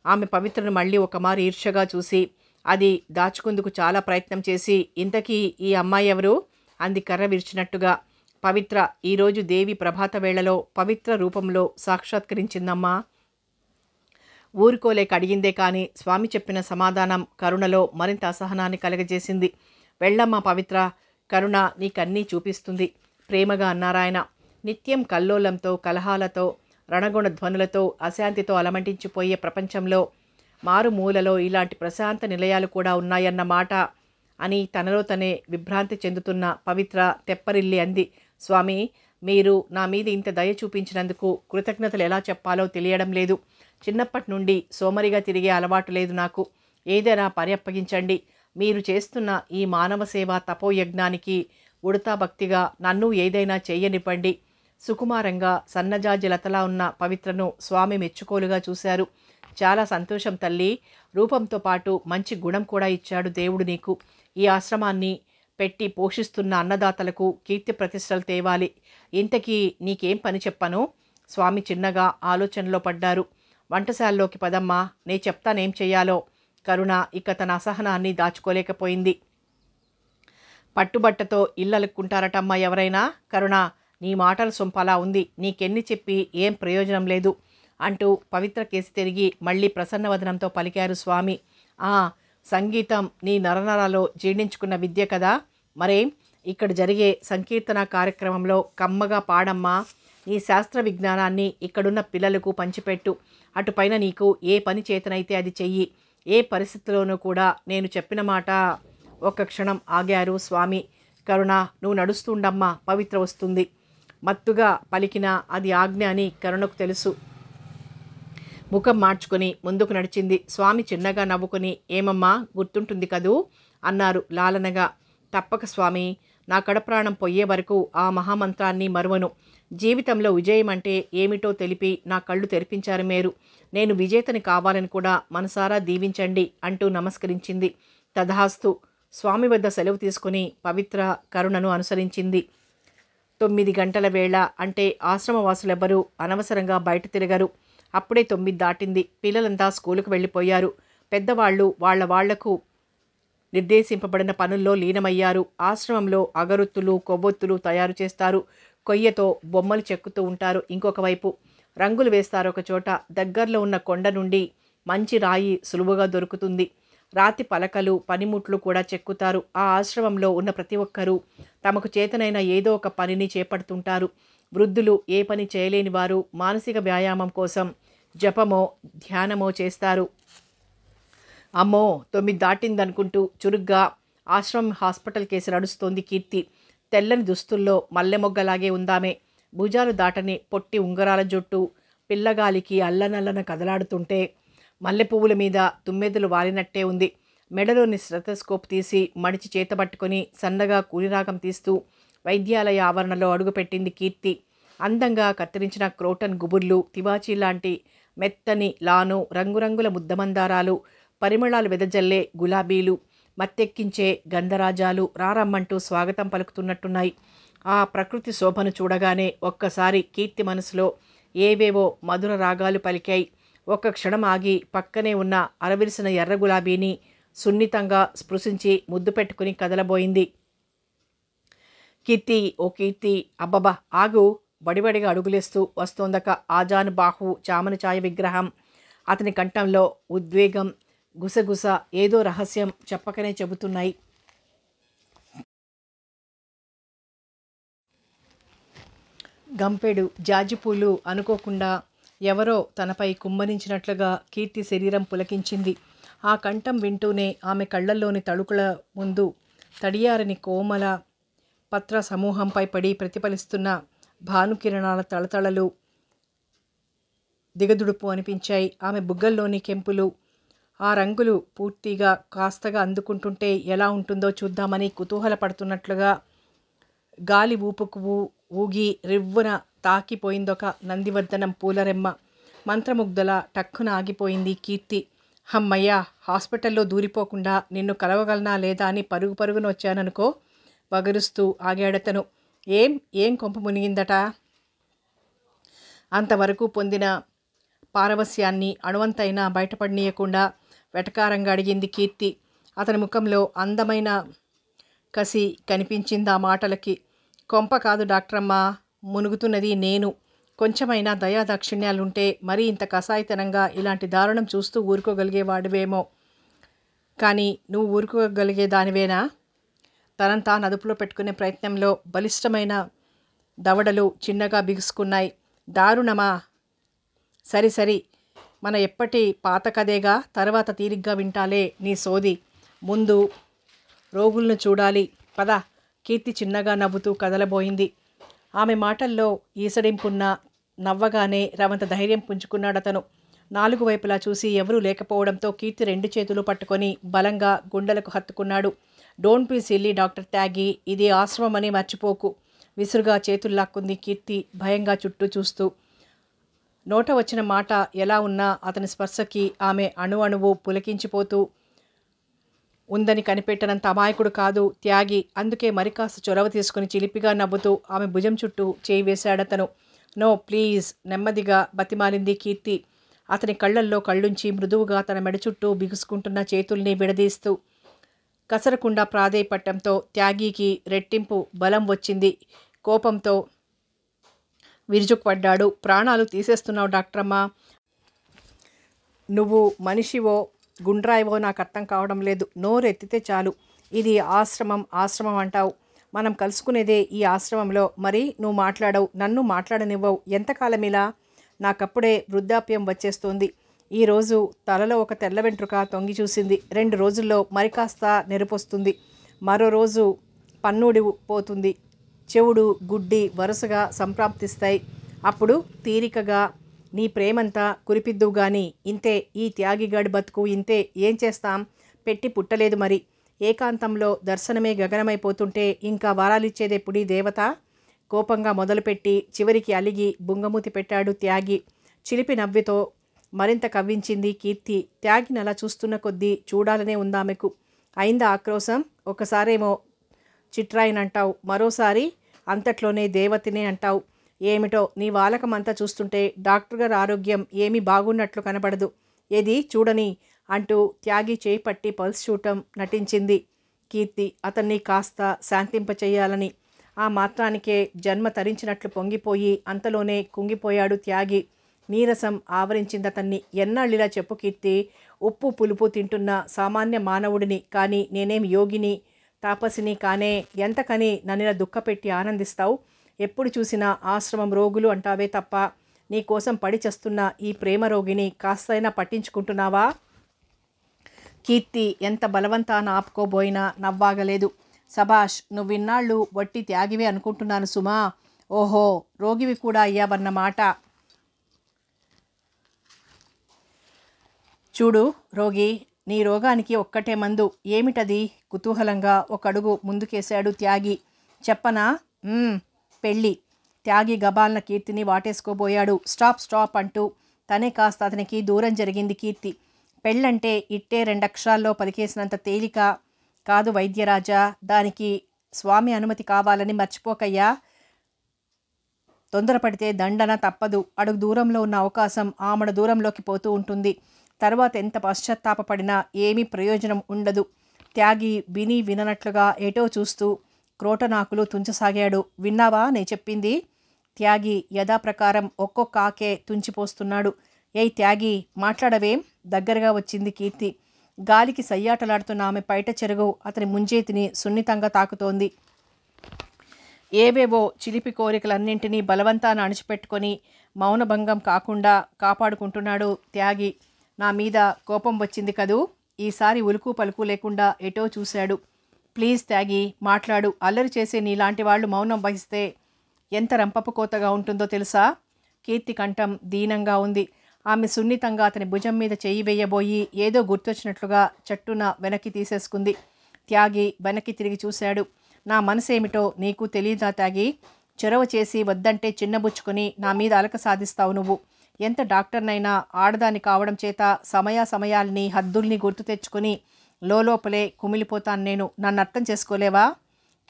ఆమె పవిత్రను మళ్ళీ ఒకమారు ఈర్ష్యగా చూసి, అది దాచుకుందుకు చాలా ప్రయత్నం చేసి, ఇంతకీ ఈ అమ్మాయి ఎవరు అంది కర్ర విరిచినట్టుగా. పవిత్ర ఈరోజు దేవి ప్రభాత వేళలో పవిత్ర రూపంలో సాక్షాత్కరించిందమ్మా. ఊరుకోలేక అడిగిందే కానీ స్వామి చెప్పిన సమాధానం కరుణలో మరింత అసహనాన్ని కలగజేసింది. వెళ్ళమ్మా పవిత్ర, కరుణ నీకన్నీ చూపిస్తుంది ప్రేమగా అన్నారాయన. నిత్యం కల్లోలంతో, కలహాలతో, రణగుణ ధ్వనులతో, అశాంతితో అలమటించిపోయే ప్రపంచంలో మారుమూలలో ఇలాంటి ప్రశాంత నిలయాలు కూడా ఉన్నాయన్న మాట అని తనలో తనే విభ్రాంతి చెందుతున్న పవిత్ర తెప్పరిల్లి అంది. స్వామి, మీరు నా మీద ఇంత దయ చూపించినందుకు కృతజ్ఞతలు ఎలా చెప్పాలో తెలియడం లేదు. చిన్నప్పటి నుండి సోమరిగా తిరిగే అలవాటు లేదు నాకు. ఏదైనా పని అప్పగించండి. మీరు చేస్తున్న ఈ మానవ సేవా తపోయజ్ఞానికి ఉడతా భక్తిగా నన్ను ఏదైనా చెయ్యనివ్వండి. సుకుమారంగా సన్నజాజి లతలా ఉన్న పవిత్రను స్వామి మెచ్చుకోలుగా చూశారు. చాలా సంతోషం తల్లి. రూపంతో పాటు మంచి గుణం కూడా ఇచ్చాడు దేవుడు నీకు. ఈ ఆశ్రమాన్ని పెట్టి పోషిస్తున్న అన్నదాతలకు కీర్తి ప్రతిష్టలు తేవాలి. ఇంతకీ నీకేం పని చెప్పను? స్వామి చిన్నగా ఆలోచనలో పడ్డారు. వంటశాలలోకి పదమ్మా, నే చెప్తానేం చెయ్యాలో. కరుణ ఇక తన అసహనాన్ని దాచుకోలేకపోయింది. పట్టుబట్టతో ఇల్లలుక్కుంటారటమ్మా ఎవరైనా? కరుణ, నీ మాటల సొంపలా ఉంది. నీకెన్ని చెప్పి ఏం ప్రయోజనం లేదు అంటూ పవిత్ర కేసి తిరిగి మళ్ళీ ప్రసన్నవదనంతో పలికారు స్వామి. సంగీతం నీ నరనరాలో జీర్ణించుకున్న విద్య కదా. మరేం, ఇక్కడ జరిగే సంకీర్తన కార్యక్రమంలో కమ్మగా పాడమ్మా. నీ శాస్త్ర విజ్ఞానాన్ని ఇక్కడున్న పిల్లలకు పంచిపెట్టు. అటుపైన నీకు ఏ పని చేతనైతే అది చెయ్యి. ఏ పరిస్థితిలోనూ కూడా నేను చెప్పిన మాట. ఒక్క క్షణం ఆగారు స్వామి. కరుణ, నువ్వు నడుస్తుండమ్మా, పవిత్ర వస్తుంది. మత్తుగా పలికిన అది ఆజ్ఞ అని కరుణకు తెలుసు. ముఖం మార్చుకొని ముందుకు నడిచింది. స్వామి చిన్నగా నవ్వుకొని, ఏమమ్మా గుర్తుంటుంది కదూ అన్నారు లాలనగా. తప్పక స్వామి, నా కడప్రాణం పొయ్యే వరకు ఆ మహామంత్రాన్ని మరువను. జీవితంలో విజయం అంటే ఏమిటో తెలిపి నా కళ్ళు తెరిపించారు మీరు. నేను విజేతని కావాలని కూడా మనసారా దీవించండి అంటూ నమస్కరించింది. తథాస్తు. స్వామి వద్ద సెలవు తీసుకుని పవిత్ర కరుణను అనుసరించింది. 9 గంటల వేళ. అంటే ఆశ్రమవాసులెవ్వరూ అనవసరంగా బయట తిరగరు. అప్పుడే 9 దాటింది. పిల్లలంతా స్కూలుకు వెళ్ళిపోయారు. పెద్దవాళ్ళు వాళ్లకు నిర్దేశింపబడిన పనుల్లో లీనమయ్యారు. ఆశ్రమంలో అగరొత్తులు, కొవ్వొత్తులు తయారు చేస్తారు. కొయ్యతో బొమ్మలు చెక్కుతూ ఉంటారు. ఇంకొక వైపు రంగులు వేస్తారు. ఒక చోట దగ్గరలో ఉన్న కొండ నుండి మంచి రాయి సులువుగా దొరుకుతుంది. రాతి పలకలు, పనిముట్లు కూడా చెక్కుతారు. ఆ ఆశ్రమంలో ఉన్న ప్రతి ఒక్కరూ తమకు చేతనైన ఏదో ఒక పనిని చేపడుతుంటారు. వృద్ధులు, ఏ పని చేయలేని వారు మానసిక వ్యాయామం కోసం జపమో ధ్యానమో చేస్తారు. అమ్మో 9 దాటిందనుకుంటూ చురుగ్గా ఆశ్రమం హాస్పిటల్ కేసు నడుస్తోంది కీర్తి. తెల్లని దుస్తుల్లో మల్లెమొగ్గలాగే ఉందామె. భుజాలు దాటని పొట్టి ఉంగరాల జుట్టు పిల్లగాలికి అల్లనల్లన కదలాడుతుంటే మల్లె పువ్వుల మీద తుమ్మెదలు వాలినట్టే ఉంది. మెడలోని స్టెతస్కోప్ తీసి మడిచి చేతబట్టుకొని సన్నగా కూలిరాగం తీస్తూ వైద్యాలయ ఆవరణలో అడుగుపెట్టింది కీర్తి. అందంగా కత్తిరించిన క్రోటన్ గుబుర్లు, తివాచీ లాంటి మెత్తని లాను, రంగురంగుల ముద్దమందారాలు, పరిమళాలు వెదజల్లే గులాబీలు, మత్తెక్కించే గంధరాజాలు రారమ్మంటూ స్వాగతం పలుకుతున్నట్టున్నాయి. ఆ ప్రకృతి శోభను చూడగానే ఒక్కసారి కీర్తి మనసులో ఏవేవో మధుర రాగాలు పలికాయి. ఒక్క క్షణం ఆగి పక్కనే ఉన్న అరవిరిసిన ఎర్ర గులాబీని సున్నితంగా స్పృశించి ముద్దు పెట్టుకుని కదలబోయింది. కీర్తి, ఓ కీర్తి, అబ్బబ్బా ఆగు! బడిబడిగా అడుగులేస్తూ వస్తోందక ఆజానుబాహు చామన ఛాయ విగ్రహం. అతని కంఠంలో ఉద్వేగం, గుసగుస, ఏదో రహస్యం చెప్పకనే చెబుతున్నాయి. గంపెడు జాజిపూలు అనుకోకుండా ఎవరో తనపై కుమ్మరించినట్లుగా కీర్తి శరీరం పులకించింది. ఆ కంఠం వింటూనే ఆమె కళ్ళల్లోని తళుకుల ముందు తడియారని కోమల పత్ర సమూహంపై పడి ప్రతిఫలిస్తున్న భానుకిరణాల తళతళలు దిగదుడుపు అనిపించాయి. ఆమె బుగ్గల్లోని కెంపులు, ఆ రంగులు పూర్తిగా కాస్తగా అందుకుంటుంటే ఎలా ఉంటుందో చూద్దామని కుతూహలపడుతున్నట్లుగా గాలి ఊపుకు ఊగి రివ్వున తాకిపోయిందొక నందివర్ధనం పూలరెమ్మ. మంత్రముగ్ధలా టక్కున ఆగిపోయింది కీర్తి. హమ్మయ్యా, హాస్పిటల్లో దూరిపోకుండా నిన్ను కలవగలనా లేదా అని పరుగు పరుగున వచ్చాననుకో. వగరుస్తూ ఆగాడతను. ఏం కొంప మునిగిందట? అంతవరకు పొందిన పారవస్యాన్ని అణువంతైనా బయటపడనీయకుండా వెటకారంగా అడిగింది కీర్తి. అతని ముఖంలో అందమైన కసి కనిపించింది ఆ మాటలకి. కొంప కాదు డాక్టరమ్మ, మునుగుతున్నది నేను. కొంచెమైనా దయా దాక్షిణ్యాలుంటే మరీ ఇంత కసాయితనంగా ఇలాంటి దారుణం చూస్తూ ఊరుకోగలిగేవాడివేమో. కానీ నువ్వు ఊరుకోగలిగేదానివేనా? తనంతా తాను అదుపులో పెట్టుకునే ప్రయత్నంలో బలిష్టమైన దవడలు చిన్నగా బిగుసుకున్నాయి. దారుణమా? సరి మన ఎప్పటి పాత కథేగా, తర్వాత తీరిగ్గా వింటాలే నీ సోది. ముందు రోగులను చూడాలి పద. కీర్తి చిన్నగా నవ్వుతూ కదలబోయింది. ఆమె మాటల్లో ఈసడింపున్న నవ్వగానే రవంత ధైర్యం పుంజుకున్నాడతను. 4 వైపులా చూసి ఎవరూ లేకపోవడంతో కీర్తి 2 చేతులు పట్టుకొని బలంగా గుండెలకు హత్తుకున్నాడు. డోంట్ బీ సిల్లీ డాక్టర్ త్యాగి, ఇది ఆశ్రమమని మర్చిపోకు. విసురుగా చేతుల్లాక్కుంది కీర్తి భయంగా చుట్టూ చూస్తూ. నోట వచ్చిన మాట ఎలా ఉన్నా అతని స్పర్శకి ఆమె అణువు పులకించిపోతూ ఉందని కనిపెట్టనంత అమాయకుడు కాదు త్యాగి. అందుకే మరికాస్త చొరవ తీసుకుని చిలిపిగా నవ్వుతూ ఆమె భుజం చుట్టూ చేయి వేశాడతను. నో ప్లీజ్, నెమ్మదిగా బతిమాలింది కీర్తి అతని కళ్ళల్లో కళ్ళుంచి మృదువుగా తన మెడ చుట్టూ బిగుసుకుంటున్న చేతుల్ని విడదీస్తూ. కసరకుండా ప్రాధేయపట్టంతో త్యాగికి రెట్టింపు బలం వచ్చింది. కోపంతో విరుచుకుపడ్డాడు. ప్రాణాలు తీసేస్తున్నావు డాక్టరమ్మ. నువ్వు మనిషివో గుండ్రాయివో నాకు అర్థం కావడం లేదు. నోరెత్తితే చాలు ఇది ఆశ్రమం అంటావు. మనం కలుసుకునేదే ఈ ఆశ్రమంలో. మరి నువ్వు మాట్లాడవు, నన్ను మాట్లాడనివ్వవు. ఎంతకాలం ఇలా? నాకప్పుడే వృద్ధాప్యం వచ్చేస్తోంది. ఈరోజు తలలో ఒక తెల్ల వెంట్రుక తొంగి చూసింది. 2 రోజుల్లో మరి కాస్త నెరపొస్తుంది. మరో రోజు పన్నూడి పోతుంది. చెవుడు గుడ్డి వరుసగా సంప్రాప్తిస్తాయి. అప్పుడు తీరికగా నీ ప్రేమంతా కురిపిద్దువు గాని. ఇంతే ఈ త్యాగిగాడి బతుకు, ఇంతే. ఏం చేస్తాం? పెట్టి పుట్టలేదు మరి. ఏకాంతంలో దర్శనమే గగనమైపోతుంటే ఇంకా వారాలిచ్చేదెప్పుడీ దేవత? కోపంగా మొదలుపెట్టి చివరికి అలిగి బుంగమూతి పెట్టాడు త్యాగి. చిలిపి నవ్వితో మరింత కవ్వించింది కీర్తి. త్యాగిని అలా చూస్తున్న కొద్దీ చూడాలనే ఉందామెకు. అయిందా ఆక్రోశం? ఒకసారేమో చిట్రాయినంటావు, మరోసారి అంతట్లోనే దేవతినే అంటావు. ఏమిటో నీ వాలకమంతా చూస్తుంటే డాక్టర్ గారి ఆరోగ్యం ఏమీ బాగున్నట్లు కనబడదు. ఏది చూడని అంటూ త్యాగి చేయి పట్టి పల్స్ చూడటం నటించింది కీర్తి, అతన్ని కాస్త శాంతింపచేయాలని. ఆ మాత్రానికే జన్మ తరించినట్లు పొంగిపోయి అంతలోనే కుంగిపోయాడు త్యాగి. నీరసం ఆవరించింది అతన్ని. ఎన్నాళ్ళిలా చెప్పు కీర్తి, ఉప్పు పులుపు తింటున్న సామాన్య మానవుడిని, కానీ నేనేం యోగిని తాపసిని కానే. ఎంతకని నన్నిలా దుఃఖపెట్టి ఆనందిస్తావు? ఎప్పుడు చూసినా ఆశ్రమం రోగులు అంటావే తప్ప నీకోసం పడి చేస్తున్న ఈ ప్రేమ రోగిని కాస్తైనా పట్టించుకుంటున్నావా? కీర్తి ఎంత బలవంతాన ఆపుకోబోయినా నవ్వాగలేదు. సభాష్, నువ్విన్నాళ్ళు వట్టి త్యాగివే అనుకుంటున్నాను సుమా. ఓహో, రోగివి కూడా అయ్యావన్నమాట. చూడు రోగి, నీ రోగానికి ఒక్కటే మందు. ఏమిటది? కుతూహలంగా ఒక అడుగు ముందుకేశాడు త్యాగి. చెప్పనా? పెళ్ళి. త్యాగి గబాల్న కీర్తిని వాటేసుకోబోయాడు. స్టాప్ స్టాప్ అంటూ తనే కాస్త అతనికి దూరం జరిగింది కీర్తి. పెళ్ళంటే ఇట్టే 2 అక్షరాల్లో పలికేసినంత తేలిక కాదు వైద్యరాజా. దానికి స్వామి అనుమతి కావాలని మర్చిపోకయ్యా. తొందరపడితే దండన తప్పదు. అడుగు దూరంలో ఉన్న అవకాశం ఆమడ దూరంలోకి పోతూ ఉంటుంది. తర్వాత ఎంత పశ్చాత్తాపపడినా ఏమీ ప్రయోజనం ఉండదు. త్యాగి విని విననట్లుగా ఏటో చూస్తూ క్రోటనాకులు తుంచసాగాడు. విన్నావా నే చెప్పింది? త్యాగి యథాప్రకారం ఒక్కొక్క ఆకే తుంచిపోస్తున్నాడు. ఏయ్ త్యాగి, మాట్లాడవేం? దగ్గరగా వచ్చింది కీర్తి. గాలికి సయ్యాటలాడుతున్న ఆమె పైట చెరుగు అతని ముంజేతిని సున్నితంగా తాకుతోంది. ఏవేవో చిలిపి కోరికలన్నింటినీ బలవంతాన అణిచిపెట్టుకొని మౌనభంగం కాకుండా కాపాడుకుంటున్నాడు త్యాగి. నా మీద కోపం వచ్చింది కదూ? ఈసారి ఉలుకు పలుకు లేకుండా ఎటో చూశాడు. ప్లీజ్ త్యాగి, మాట్లాడు. అల్లరి చేసే నీలాంటి వాళ్ళు మౌనం వహిస్తే ఎంత రంపపు కోతగా ఉంటుందో తెలుసా? కీర్తి కంఠం దీనంగా ఉంది. ఆమె సున్నితంగా అతని భుజం మీద చెయ్యి వేయబోయి ఏదో గుర్తొచ్చినట్లుగా చట్టున వెనక్కి తీసేసుకుంది. త్యాగి వెనక్కి తిరిగి చూశాడు. నా మనసేమిటో నీకు తెలియదా త్యాగి? చొరవ చేసి వద్దంటే చిన్నబుచ్చుకొని నా మీద అలక సాధిస్తావు నువ్వు. ఎంత డాక్టర్నైనా ఆడదాన్ని కావడం చేత సమయాల్ని హద్దుల్ని గుర్తు తెచ్చుకొని లోపలే కుమిలిపోతాను నేను. నన్ను అర్థం చేసుకోలేవా?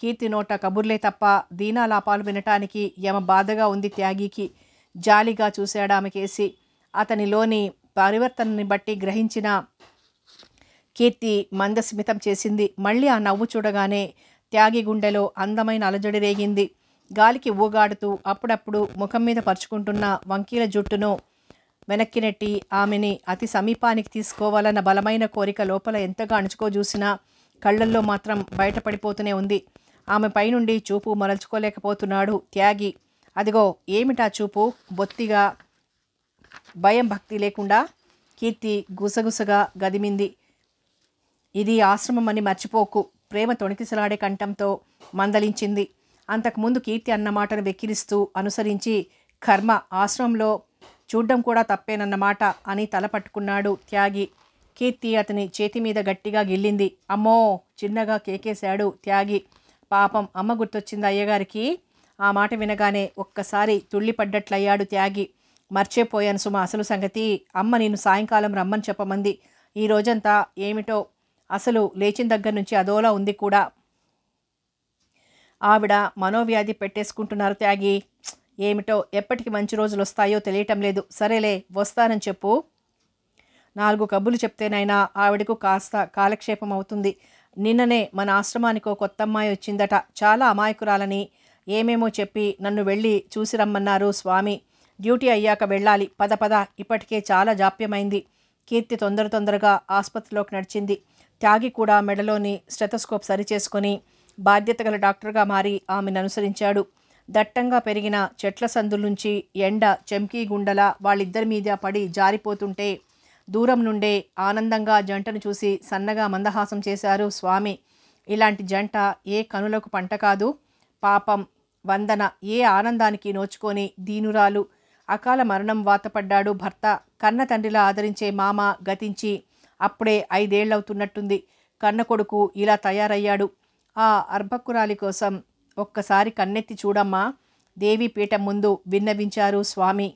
కీర్తి నోట కబుర్లే తప్ప దీనాలాపాలు వినటానికి యమ బాధగా ఉంది త్యాగికి. జాలిగా చూశాడు ఆమెకేసి. అతనిలోని పరివర్తనని బట్టి గ్రహించిన కీర్తి మందస్మితం చేసింది. మళ్ళీ ఆ నవ్వు చూడగానే త్యాగి గుండెలో అందమైన అలజడి రేగింది. గాలికి ఊగాడుతూ అప్పుడప్పుడు ముఖం మీద పరుచుకుంటున్న వంకీల జుట్టును వెనక్కి నెట్టి ఆమెని అతి సమీపానికి తీసుకోవాలన్న బలమైన కోరిక లోపల ఎంతగా అణుచుకో చూసినా కళ్ళల్లో మాత్రం బయటపడిపోతూనే ఉంది. ఆమె పైనుండి చూపు మరల్చుకోలేకపోతున్నాడు త్యాగి. అదిగో ఏమిటా చూపు? బొత్తిగా భయం భక్తి లేకుండా. కీర్తి గుసగుసగా గదిమింది. ఇది ఆశ్రమం అని మర్చిపోకు, ప్రేమ తొణికిసలాడే కంఠంతో మందలించింది. అంతకుముందు కీర్తి అన్నమాటను వెక్కిరిస్తూ అనుసరించి కర్మ, ఆశ్రమంలో చూడ్డం కూడా తప్పేనన్నమాట అని తల పట్టుకున్నాడు త్యాగి. కీర్తి అతని చేతి మీద గట్టిగా గిల్లింది. అమ్మో, చిన్నగా కేకేశాడు త్యాగి. పాపం, అమ్మ గుర్తొచ్చింది అయ్యగారికి. ఆ మాట వినగానే ఒక్కసారి తుళ్ళిపడ్డట్లయ్యాడు త్యాగి. మర్చిపోయాను సుమ అసలు సంగతి. అమ్మ నిన్ను సాయంకాలం రమ్మని చెప్పమంది. ఈ రోజంతా ఏమిటో అసలు లేచిన దగ్గర నుంచి అదోలా ఉంది కూడా. ఆవిడ మనోవ్యాధి పెట్టేసుకుంటున్నారు త్యాగి. ఏమిటో ఎప్పటికి మంచి రోజులు వస్తాయో తెలియటం లేదు. సరేలే, వస్తానని చెప్పు. 4 కబుర్లు చెప్తేనైనా ఆవిడకు కాస్త కాలక్షేపం అవుతుంది. నిన్ననే మన ఆశ్రమానికో కొత్త అమ్మాయి వచ్చిందట. చాలా అమాయకురాలని ఏమేమో చెప్పి నన్ను వెళ్ళి చూసి రమ్మన్నారు స్వామి. డ్యూటీ అయ్యాక వెళ్ళాలి. పద పద, ఇప్పటికే చాలా జాప్యమైంది. కీర్తి తొందరగా ఆసుపత్రిలోకి నడిచింది. త్యాగి కూడా మెడలోని స్టెథోస్కోప్ సరిచేసుకొని బాధ్యత గల డాక్టర్గా మారి ఆమెను అనుసరించాడు. దట్టంగా పెరిగిన చెట్ల సందుల నుంచి ఎండ చెంకీ గుండల వాళ్ళిద్దరి మీద పడి జారిపోతుంటే దూరం నుండే ఆనందంగా జంటను చూసి సన్నగా మందహాసం చేశారు స్వామి. ఇలాంటి జంట ఏ కనులకు పంట కాదు. పాపం వందన ఏ ఆనందానికి నోచుకొని దీనురాలు. అకాల మరణం వాతపడ్డాడు భర్త. కన్న తండ్రిలా ఆదరించే మామ గతించి అప్పుడే 5 ఏళ్లవుతున్నట్టుంది. కన్న కొడుకు ఇలా తయారయ్యాడు. ఆ అర్భకురాలి కోసం ఒక్కసారి కన్నెత్తి చూడమ్మా. దేవీపీఠం ముందు విన్నవించారు స్వామి.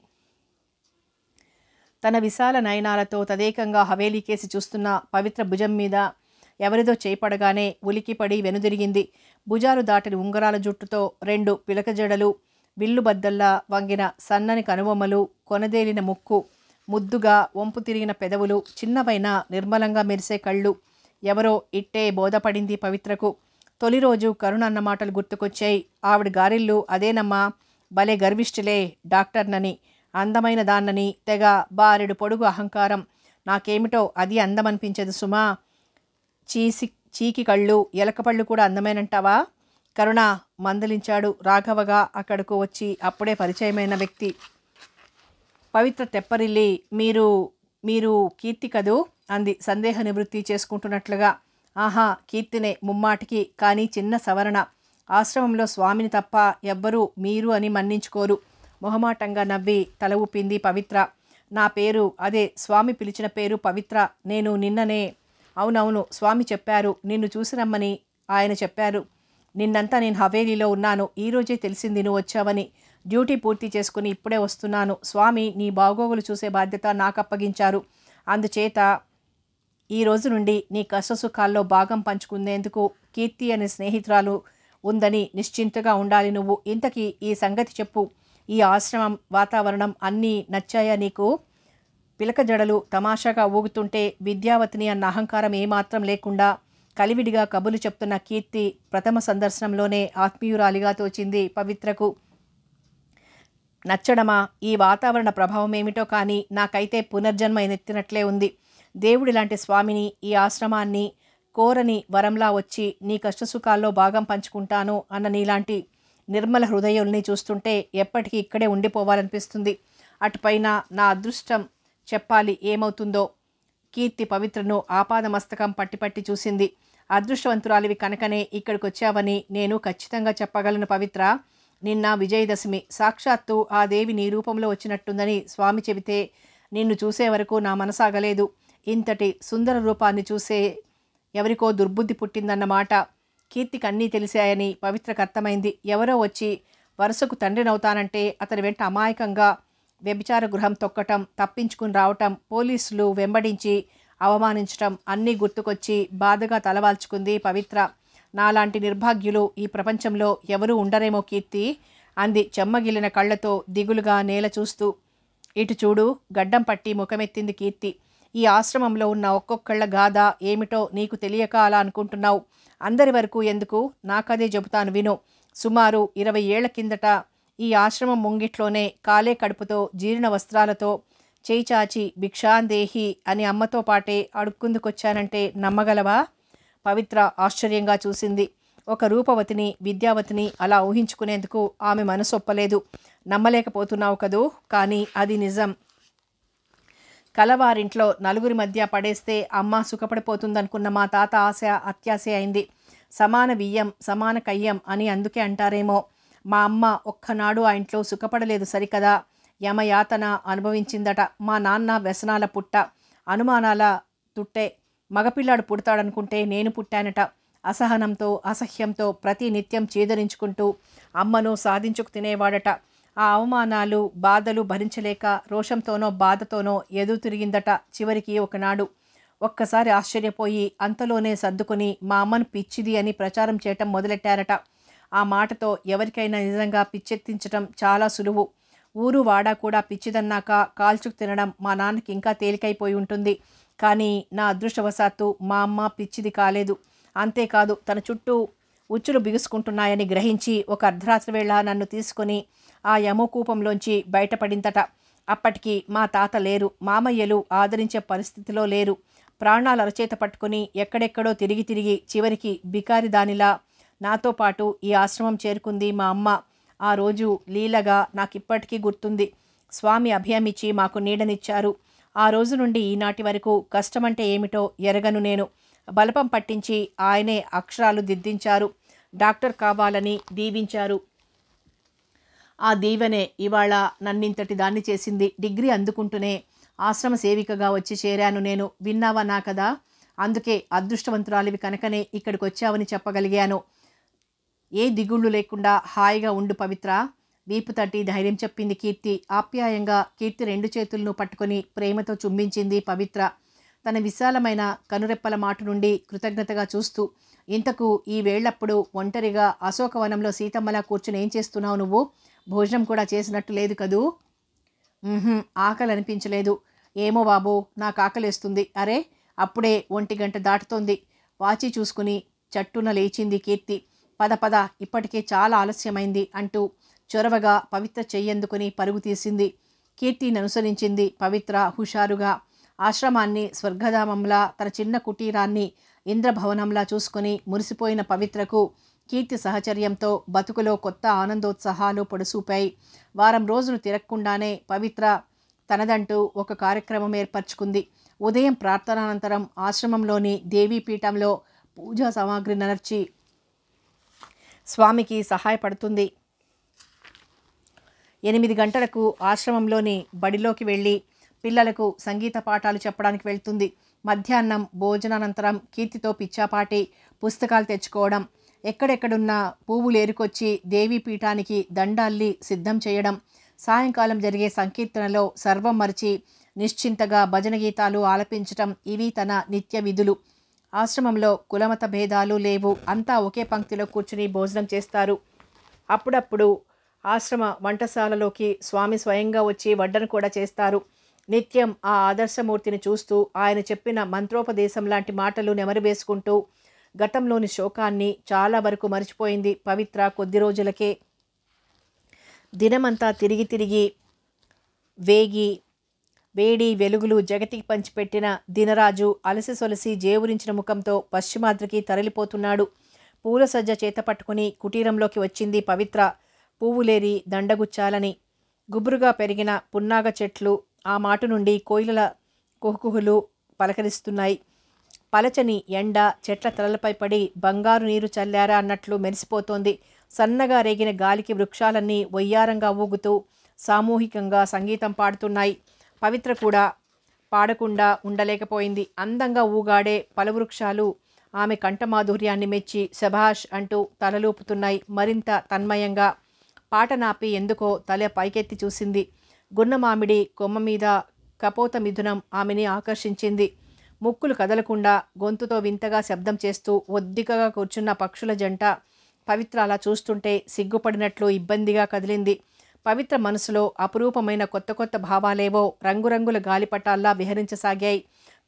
తన విశాల నయనాలతో తదేకంగా హవేలీకేసి చూస్తున్న పవిత్ర భుజం మీద ఎవరిదో చేపడగానే ఉలికిపడి వెనుదిరిగింది. భుజాలు దాటిని ఉంగరాల జుట్టుతో 2 పిలక జడలు, విల్లుబద్దల్లా వంగిన సన్నని కనుబొమ్మలు, కొనదేలిన ముక్కు, ముద్దుగా వంపు తిరిగిన పెదవులు, చిన్నవైన నిర్మలంగా మెరిసే కళ్ళు. ఎవరో ఇట్టే బోధపడింది పవిత్రకు. తొలి రోజు కరుణ అన్న మాటలు గుర్తుకొచ్చాయి. ఆవిడ గారిల్లు అదేనమ్మా, భలే గర్విష్ఠులే, డాక్టర్నని, అందమైన దాన్నని, తెగ బారెడు పొడుగు అహంకారం. నాకేమిటో అది అందమనిపించదు సుమా. చీకి కళ్ళు, ఎలకపళ్ళు కూడా అందమేనంటావా? కరుణ మందలించాడు రాఘవగా అక్కడకు వచ్చి అప్పుడే పరిచయమైన వ్యక్తి. పవిత్ర తెప్పరిల్లి మీరు మీరు కీర్తి కదూ అంది సందేహ నివృత్తి చేసుకుంటున్నట్లుగా. ఆహా, కీర్తినే ముమ్మాటికి, కానీ చిన్న సవరణ. ఆశ్రమంలో స్వామిని తప్ప ఎవ్వరూ మీరు అని మన్నించుకోరు. మొహమాటంగా నవ్వి తల ఊపింది పవిత్ర. నా పేరు, అదే స్వామి పిలిచిన పేరు పవిత్ర. నేను నిన్ననే. అవునవును, స్వామి చెప్పారు, నిన్ను చూసి రమ్మని ఆయన చెప్పారు. నిన్నంతా నేను హవేలీలో ఉన్నాను. ఈరోజే తెలిసింది నువ్వు వచ్చావని. డ్యూటీ పూర్తి చేసుకుని ఇప్పుడే వస్తున్నాను. స్వామి నీ బాగోగులు చూసే బాధ్యత నాకు అప్పగించారు. అందుచేత ఈ రోజు నుండి నీ కష్టసుఖాల్లో భాగం పంచుకునేందుకు కీర్తి అనే స్నేహితురాలు ఉందని నిశ్చింతగా ఉండాలి నువ్వు. ఇంతకీ ఈ సంగతి చెప్పు. ఈ ఆశ్రమం, వాతావరణం అన్నీ నచ్చాయా నీకు? పిలక జడలు తమాషాగా ఊగుతుంటే విద్యావతిని అన్న అహంకారం ఏమాత్రం లేకుండా కలివిడిగా కబులు చెప్తున్న కీర్తి ప్రథమ సందర్శనంలోనే ఆత్మీయురాలిగా తోచింది పవిత్రకు. నచ్చడమా? ఈ వాతావరణ ప్రభావం ఏమిటో కానీ నాకైతే పునర్జన్మ ఎత్తినట్లే ఉంది. దేవుడి లాంటి స్వామిని, ఈ ఆశ్రమాన్ని కోరని వరంలా వచ్చి నీ కష్టసుఖాల్లో భాగం పంచుకుంటాను అన్న నీలాంటి నిర్మల హృదయుల్ని చూస్తుంటే ఎప్పటికీ ఇక్కడే ఉండిపోవాలనిపిస్తుంది. అటుపైన నా అదృష్టం చెప్పాలి ఏమవుతుందో. కీర్తి పవిత్రను ఆపాదమస్తకం పట్టి చూసింది. అదృష్టవంతురాలివి కనుకనే ఇక్కడికి వచ్చావని నేను ఖచ్చితంగా చెప్పగలను పవిత్ర. నిన్న విజయదశమి, సాక్షాత్తు ఆ దేవి నీ రూపంలో వచ్చినట్టుందని స్వామి చెబితే నిన్ను చూసే వరకు నా మనసాగలేదు. ఇంతటి సుందర రూపాన్ని చూసే ఎవరికో దుర్బుద్ధి పుట్టిందన్నమాట. కీర్తికి అన్నీ తెలిసాయని పవిత్రకు అర్థమైంది. ఎవరో వచ్చి వరుసకు తండ్రినవుతానంటే అతని వెంట అమాయకంగా వ్యభిచార గృహం తొక్కటం, తప్పించుకుని రావటం, పోలీసులు వెంబడించి అవమానించటం అన్నీ గుర్తుకొచ్చి బాధగా తలవాల్చుకుంది పవిత్ర. నాలాంటి నిర్భాగ్యులు ఈ ప్రపంచంలో ఎవరూ ఉండరేమో కీర్తి అంది చెమ్మగిల్లిన కళ్ళతో దిగులుగా నేల చూస్తూ. ఇటు చూడు, గడ్డం పట్టి ముఖమెత్తింది కీర్తి. ఈ ఆశ్రమంలో ఉన్న ఒక్కొక్కళ్ళ గాథ ఏమిటో నీకు తెలియక అలా అనుకుంటున్నావు. అందరి వరకు ఎందుకు, నాకదే చెబుతాను విను. సుమారు 20 ఏళ్ల కిందట ఈ ఆశ్రమం ముంగిట్లోనే కాలే కడుపుతో జీర్ణ వస్త్రాలతో చేయి చాచి భిక్షాందేహి అని అమ్మతో పాటే అడుక్కుందుకొచ్చానంటే నమ్మగలవా? పవిత్ర ఆశ్చర్యంగా చూసింది. ఒక రూపవతిని, విద్యావతిని అలా ఊహించుకునేందుకు ఆమె మనసొప్పలేదు. నమ్మలేకపోతున్నావు కదూ, కానీ అది నిజం. కలవారింట్లో నలుగురి మధ్య పడేస్తే అమ్మ సుఖపడిపోతుందనుకున్న మా తాత ఆశ అత్యాశ అయింది. సమాన బియ్యం సమాన కయ్యం అని అందుకే అంటారేమో. మా అమ్మ ఒక్కనాడు ఆ ఇంట్లో సుఖపడలేదు సరికదా. యమయాతన అనుభవించిందట. మా నాన్న వ్యసనాల పుట్ట, అనుమానాల తుట్టే. మగపిల్లాడు పుడతాడనుకుంటే నేను పుట్టానట. అసహనంతో అసహ్యంతో ప్రతి నిత్యం చీదరించుకుంటూ అమ్మను సాధించుకు తినేవాడట. ఆ అవమానాలు బాధలు భరించలేక రోషంతోనో బాధతోనో ఎదురు తిరిగిందట. చివరికి ఒకనాడు ఒక్కసారి ఆశ్చర్యపోయి అంతలోనే సర్దుకుని మా అమ్మను పిచ్చిది అని ప్రచారం చేయటం మొదలెట్టారట. ఆ మాటతో ఎవరికైనా నిజంగా పిచ్చెత్తించటం చాలా సులువు. ఊరు వాడా కూడా పిచ్చిదన్నాక కాల్చుకు తినడం మా నాన్నకి ఇంకా తేలికైపోయి ఉంటుంది. కానీ నా అదృష్టవశాత్తు మా అమ్మ పిచ్చిది కాలేదు. అంతేకాదు, తన చుట్టూ ఉచ్చులు బిగుసుకుంటున్నాయని గ్రహించి ఒక అర్ధరాత్రి వేళ నన్ను తీసుకొని ఆ యమకూపంలోంచి బయటపడిందట. అప్పటికి మా తాత లేరు, మామయ్యలు ఆదరించే పరిస్థితిలో లేరు. ప్రాణాలు అరచేత పట్టుకుని ఎక్కడెక్కడో తిరిగి చివరికి బికారి దానిలా నాతో పాటు ఈ ఆశ్రమం చేరుకుంది మా అమ్మ. ఆ రోజు లీలగా నాకిప్పటికీ గుర్తుంది. స్వామి అభయమిచ్చి మాకు నీడనిచ్చారు. ఆ రోజు నుండి ఈనాటి వరకు కష్టమంటే ఏమిటో ఎరగను నేను. బలపం పట్టించి ఆయనే అక్షరాలు దిద్దించారు. డాక్టర్ కావాలని దీవించారు. ఆ దీవెనే ఇవాళ నన్నింతటి దాన్ని చేసింది. డిగ్రీ అందుకుంటూనే ఆశ్రమ సేవికగా వచ్చి చేరాను నేను. విన్నావా నా కదా? అందుకే అదృష్టవంతురాలివి కనుకనే ఇక్కడికి వచ్చావని చెప్పగలిగాను. ఏ దిగుళ్ళు లేకుండా హాయిగా ఉండు పవిత్ర. వీపు తట్టి ధైర్యం చెప్పింది కీర్తి. ఆప్యాయంగా కీర్తి 2 చేతులను పట్టుకొని ప్రేమతో చుంబించింది పవిత్ర. తన విశాలమైన కనురెప్పల మాటు నుండి కృతజ్ఞతగా చూస్తూ, ఇంతకు ఈ వేళప్పుడు ఒంటరిగా అశోకవనంలో సీతమ్మలా కూర్చుని ఏం చేస్తున్నావు నువ్వు? భోజనం కూడా చేసినట్టు లేదు కదూ? ఆకలి అనిపించలేదు. ఏమో బాబు, నాకు ఆకలేస్తుంది. అరే, అప్పుడే 1 గంట దాటుతోంది. వాచి చూసుకుని చట్టున లేచింది కీర్తి. పద పద, ఇప్పటికే చాలా ఆలస్యమైంది అంటూ చొరవగా పవిత్ర చెయ్యందుకుని పరుగు తీసింది. కీర్తిని అనుసరించింది పవిత్ర హుషారుగా. ఆశ్రమాన్ని స్వర్గధామంలా, తన చిన్న కుటీరాన్ని ఇంద్రభవనంలా చూసుకుని మురిసిపోయిన పవిత్రకు కీర్తి సహచర్యంతో బతుకులో కొత్త ఆనందోత్సాహాలు పొడసూపాయి. వారం రోజులు తిరగకుండానే పవిత్ర తనదంటూ ఒక కార్యక్రమం ఏర్పరచుకుంది. ఉదయం ప్రార్థనానంతరం ఆశ్రమంలోని దేవీపీఠంలో పూజా సామాగ్రి నర్చి స్వామికి సహాయపడుతుంది. 8 గంటలకు ఆశ్రమంలోని బడిలోకి వెళ్ళి పిల్లలకు సంగీత పాఠాలు చెప్పడానికి వెళ్తుంది. మధ్యాహ్నం భోజనానంతరం కీర్తితో పిచ్చాపాటి పుస్తకాలు తెచ్చుకోవడం, ఎక్కడెక్కడున్న పువ్వులు ఏరుకొచ్చి దేవీపీఠానికి దండాల్లి సిద్ధం చేయడం, సాయంకాలం జరిగే సంకీర్తనలో సర్వం మరిచి నిశ్చింతగా భజన గీతాలు ఆలపించటం ఇవి తన నిత్య విధులు. ఆశ్రమంలో కులమత భేదాలు లేవు. అంతా ఒకే పంక్తిలో కూర్చుని భోజనం చేస్తారు. అప్పుడప్పుడు ఆశ్రమ వంటశాలలోకి స్వామి స్వయంగా వచ్చి వడ్డన కూడా చేస్తారు. నిత్యం ఆ ఆదర్శమూర్తిని చూస్తూ ఆయన చెప్పిన మంత్రోపదేశం లాంటి మాటలు నెమరువేసుకుంటూ గతంలోని శోకాన్ని చాలా వరకు మరిచిపోయింది పవిత్ర. కొద్ది రోజులకే దినమంతా తిరిగి తిరిగి వేడి వెలుగులు జగతికి పంచిపెట్టిన దినరాజు అలసి సొలసి జేవురించిన ముఖంతో పశ్చిమాద్రికి తరలిపోతున్నాడు. పూల సజ్జ చేత పట్టుకుని కుటీరంలోకి వచ్చింది పవిత్ర. పువ్వులేరి దండగుచ్చాలని. గుబురుగా పెరిగిన పున్నాగ చెట్లు ఆ మాటు నుండి కోయిలల కుహుకుహులు పలకరిస్తున్నాయి. పలచని ఎండ చెట్ల తలలపై పడి బంగారు నీరు చల్లారా అన్నట్లు మెరిసిపోతోంది. సన్నగా రేగిన గాలికి వృక్షాలన్నీ వయ్యారంగా ఊగుతూ సామూహికంగా సంగీతం పాడుతున్నాయి. పవిత్ర కూడా పాడకుండా ఉండలేకపోయింది. అందంగా ఊగాడే పలవృక్షాలు ఆమె కంఠమాధుర్యాన్ని మెచ్చి శభాష్ అంటూ తలలూపుతున్నాయి మరింత తన్మయంగా. పాట నాపి ఎందుకో తల పైకెత్తి చూసింది. గున్నమామిడి కొమ్మ మీద కపోత మిథునం ఆమెని ఆకర్షించింది. ముక్కులు కదలకుండా గొంతుతో వింతగా శబ్దం చేస్తూ ఒద్దికగా కూర్చున్న పక్షుల జంట పవిత్ర అలా చూస్తుంటే సిగ్గుపడినట్లు ఇబ్బందిగా కదిలింది. పవిత్ర మనసులో అపురూపమైన కొత్త కొత్త భావాలేవో రంగురంగుల గాలిపటాల్లా విహరించసాగాయి.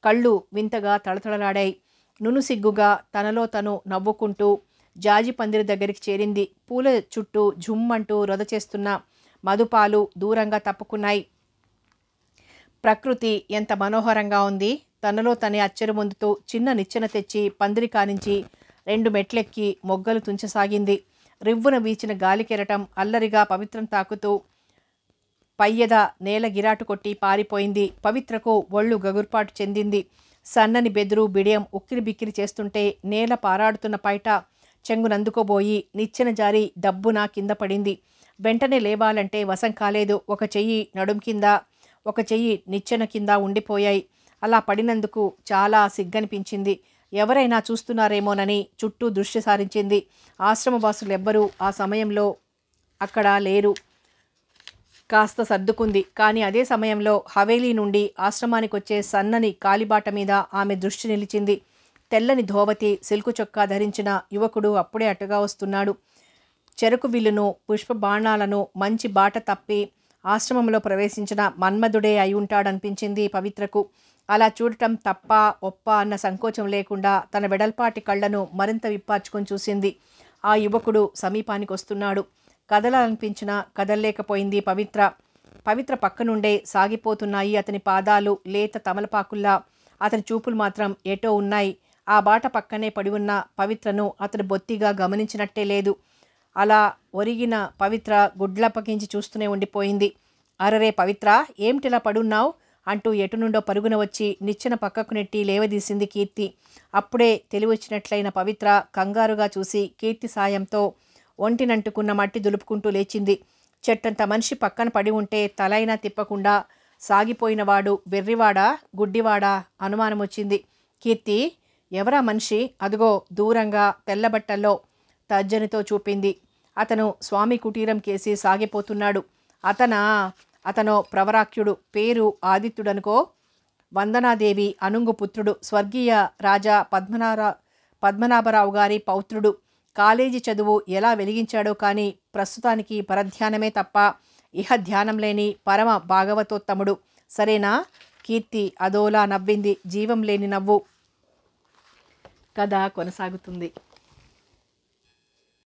కళ్ళు వింతగా తళతళలాడాయి. నునుసిగ్గుగా తనలో తను నవ్వుకుంటూ జాజి పందిరి దగ్గరికి చేరింది. పూల చుట్టూ జుమ్మంటూ రొద చేస్తున్న మధుపాలు దూరంగా తప్పుకున్నాయి. ప్రకృతి ఎంత మనోహరంగా ఉంది. తనలో తనే అచ్చెరు పొందుతూ చిన్న నిచ్చెన తెచ్చి పందిరి కానించి 2 మెట్లెక్కి మొగ్గలు తుంచసాగింది. రివ్వున వీచిన గాలి కెరటం అల్లరిగా పవిత్రం తాకుతూ పయ్యద నేల గిరాటు కొట్టి పారిపోయింది. పవిత్రకు ఒళ్ళు గగుర్పాటు చెందింది. సన్నని బెదురు బిడియం ఉక్కిరి బిక్కిరి చేస్తుంటే నేల పారాడుతున్న పైట చెంగునందుకోబోయి నిచ్చెన జారి దబ్బున కింద పడింది. వెంటనే లేవాలంటే వశం కాలేదు. ఒక చెయ్యి నడుం కింద, ఒక చెయ్యి నిచ్చెన కింద ఉండిపోయాయి. అలా పడినందుకు చాలా సిగ్గనిపించింది. ఎవరైనా చూస్తున్నారేమోనని చుట్టూ దృష్టి సారించింది. ఆశ్రమవాసులెవ్వరూ ఆ సమయంలో అక్కడ లేరు. కాస్త సర్దుకుంది. కానీ అదే సమయంలో హవేలీ నుండి ఆశ్రమానికి వచ్చే సన్నని కాలిబాట మీద ఆమె దృష్టి నిలిచింది. తెల్లని ధోవతి సిల్కు చొక్కా ధరించిన యువకుడు అప్పుడే అటుగా వస్తున్నాడు. చెరకు విల్లును పుష్ప బాణాలను మంచి బాట తప్పి ఆశ్రమంలో ప్రవేశించిన మన్మధుడే అయి ఉంటాడనిపించింది పవిత్రకు. అలా చూడటం తప్ప ఒప్ప అన్న సంకోచం లేకుండా తన వెడల్పాటి కళ్ళను మరింత విప్పార్చుకొని చూసింది. ఆ యువకుడు సమీపానికి వస్తున్నాడు. కదలాలనిపించినా కదల్లేకపోయింది పవిత్ర. పవిత్ర పక్కనుండే సాగిపోతున్నాయి అతని పాదాలు లేత తమలపాకుల్లా. అతని చూపులు మాత్రం ఎటో ఉన్నాయి. ఆ బాట పక్కనే పడి ఉన్న పవిత్రను అతను బొత్తిగా గమనించినట్టే లేదు. అలా ఒరిగిన పవిత్ర గుడ్లప్పకించి చూస్తూనే ఉండిపోయింది. అరరే పవిత్ర, ఏమిటిలా పడున్నావు అంటూ ఎటు నుండో పరుగున వచ్చి నిచ్చెన పక్కకు నెట్టి లేవదీసింది కీర్తి. అప్పుడే తెలివొచ్చినట్లయిన పవిత్ర కంగారుగా చూసి కీర్తి సాయంతో ఒంటినంటుకున్న మట్టి దులుపుకుంటూ లేచింది. చెట్టంత మనిషి పక్కన పడి ఉంటే తలైనా తిప్పకుండా సాగిపోయినవాడు వెర్రివాడా గుడ్డివాడా అనుమానం వచ్చింది. కీర్తి, ఎవరా మనిషి? అదుగో దూరంగా తెల్లబట్టల్లో తర్జనితో చూపింది. అతను స్వామి కుటీరం కేసి సాగిపోతున్నాడు. అతనో ప్రవరాఖ్యుడు, పేరు ఆదిత్యుడనుకో. వందనాదేవి అనుంగు పుత్రుడు, స్వర్గీయ రాజా పద్మనాభరావు గారి పౌత్రుడు. కాలేజీ చదువు ఎలా వెలిగించాడో కానీ ప్రస్తుతానికి పరధ్యానమే తప్ప ఇహ ధ్యానం లేని పరమ భాగవతోత్తముడు. సరేనా? కీర్తి అదోలా నవ్వింది, జీవం లేని నవ్వు. కథ కొనసాగుతుంది.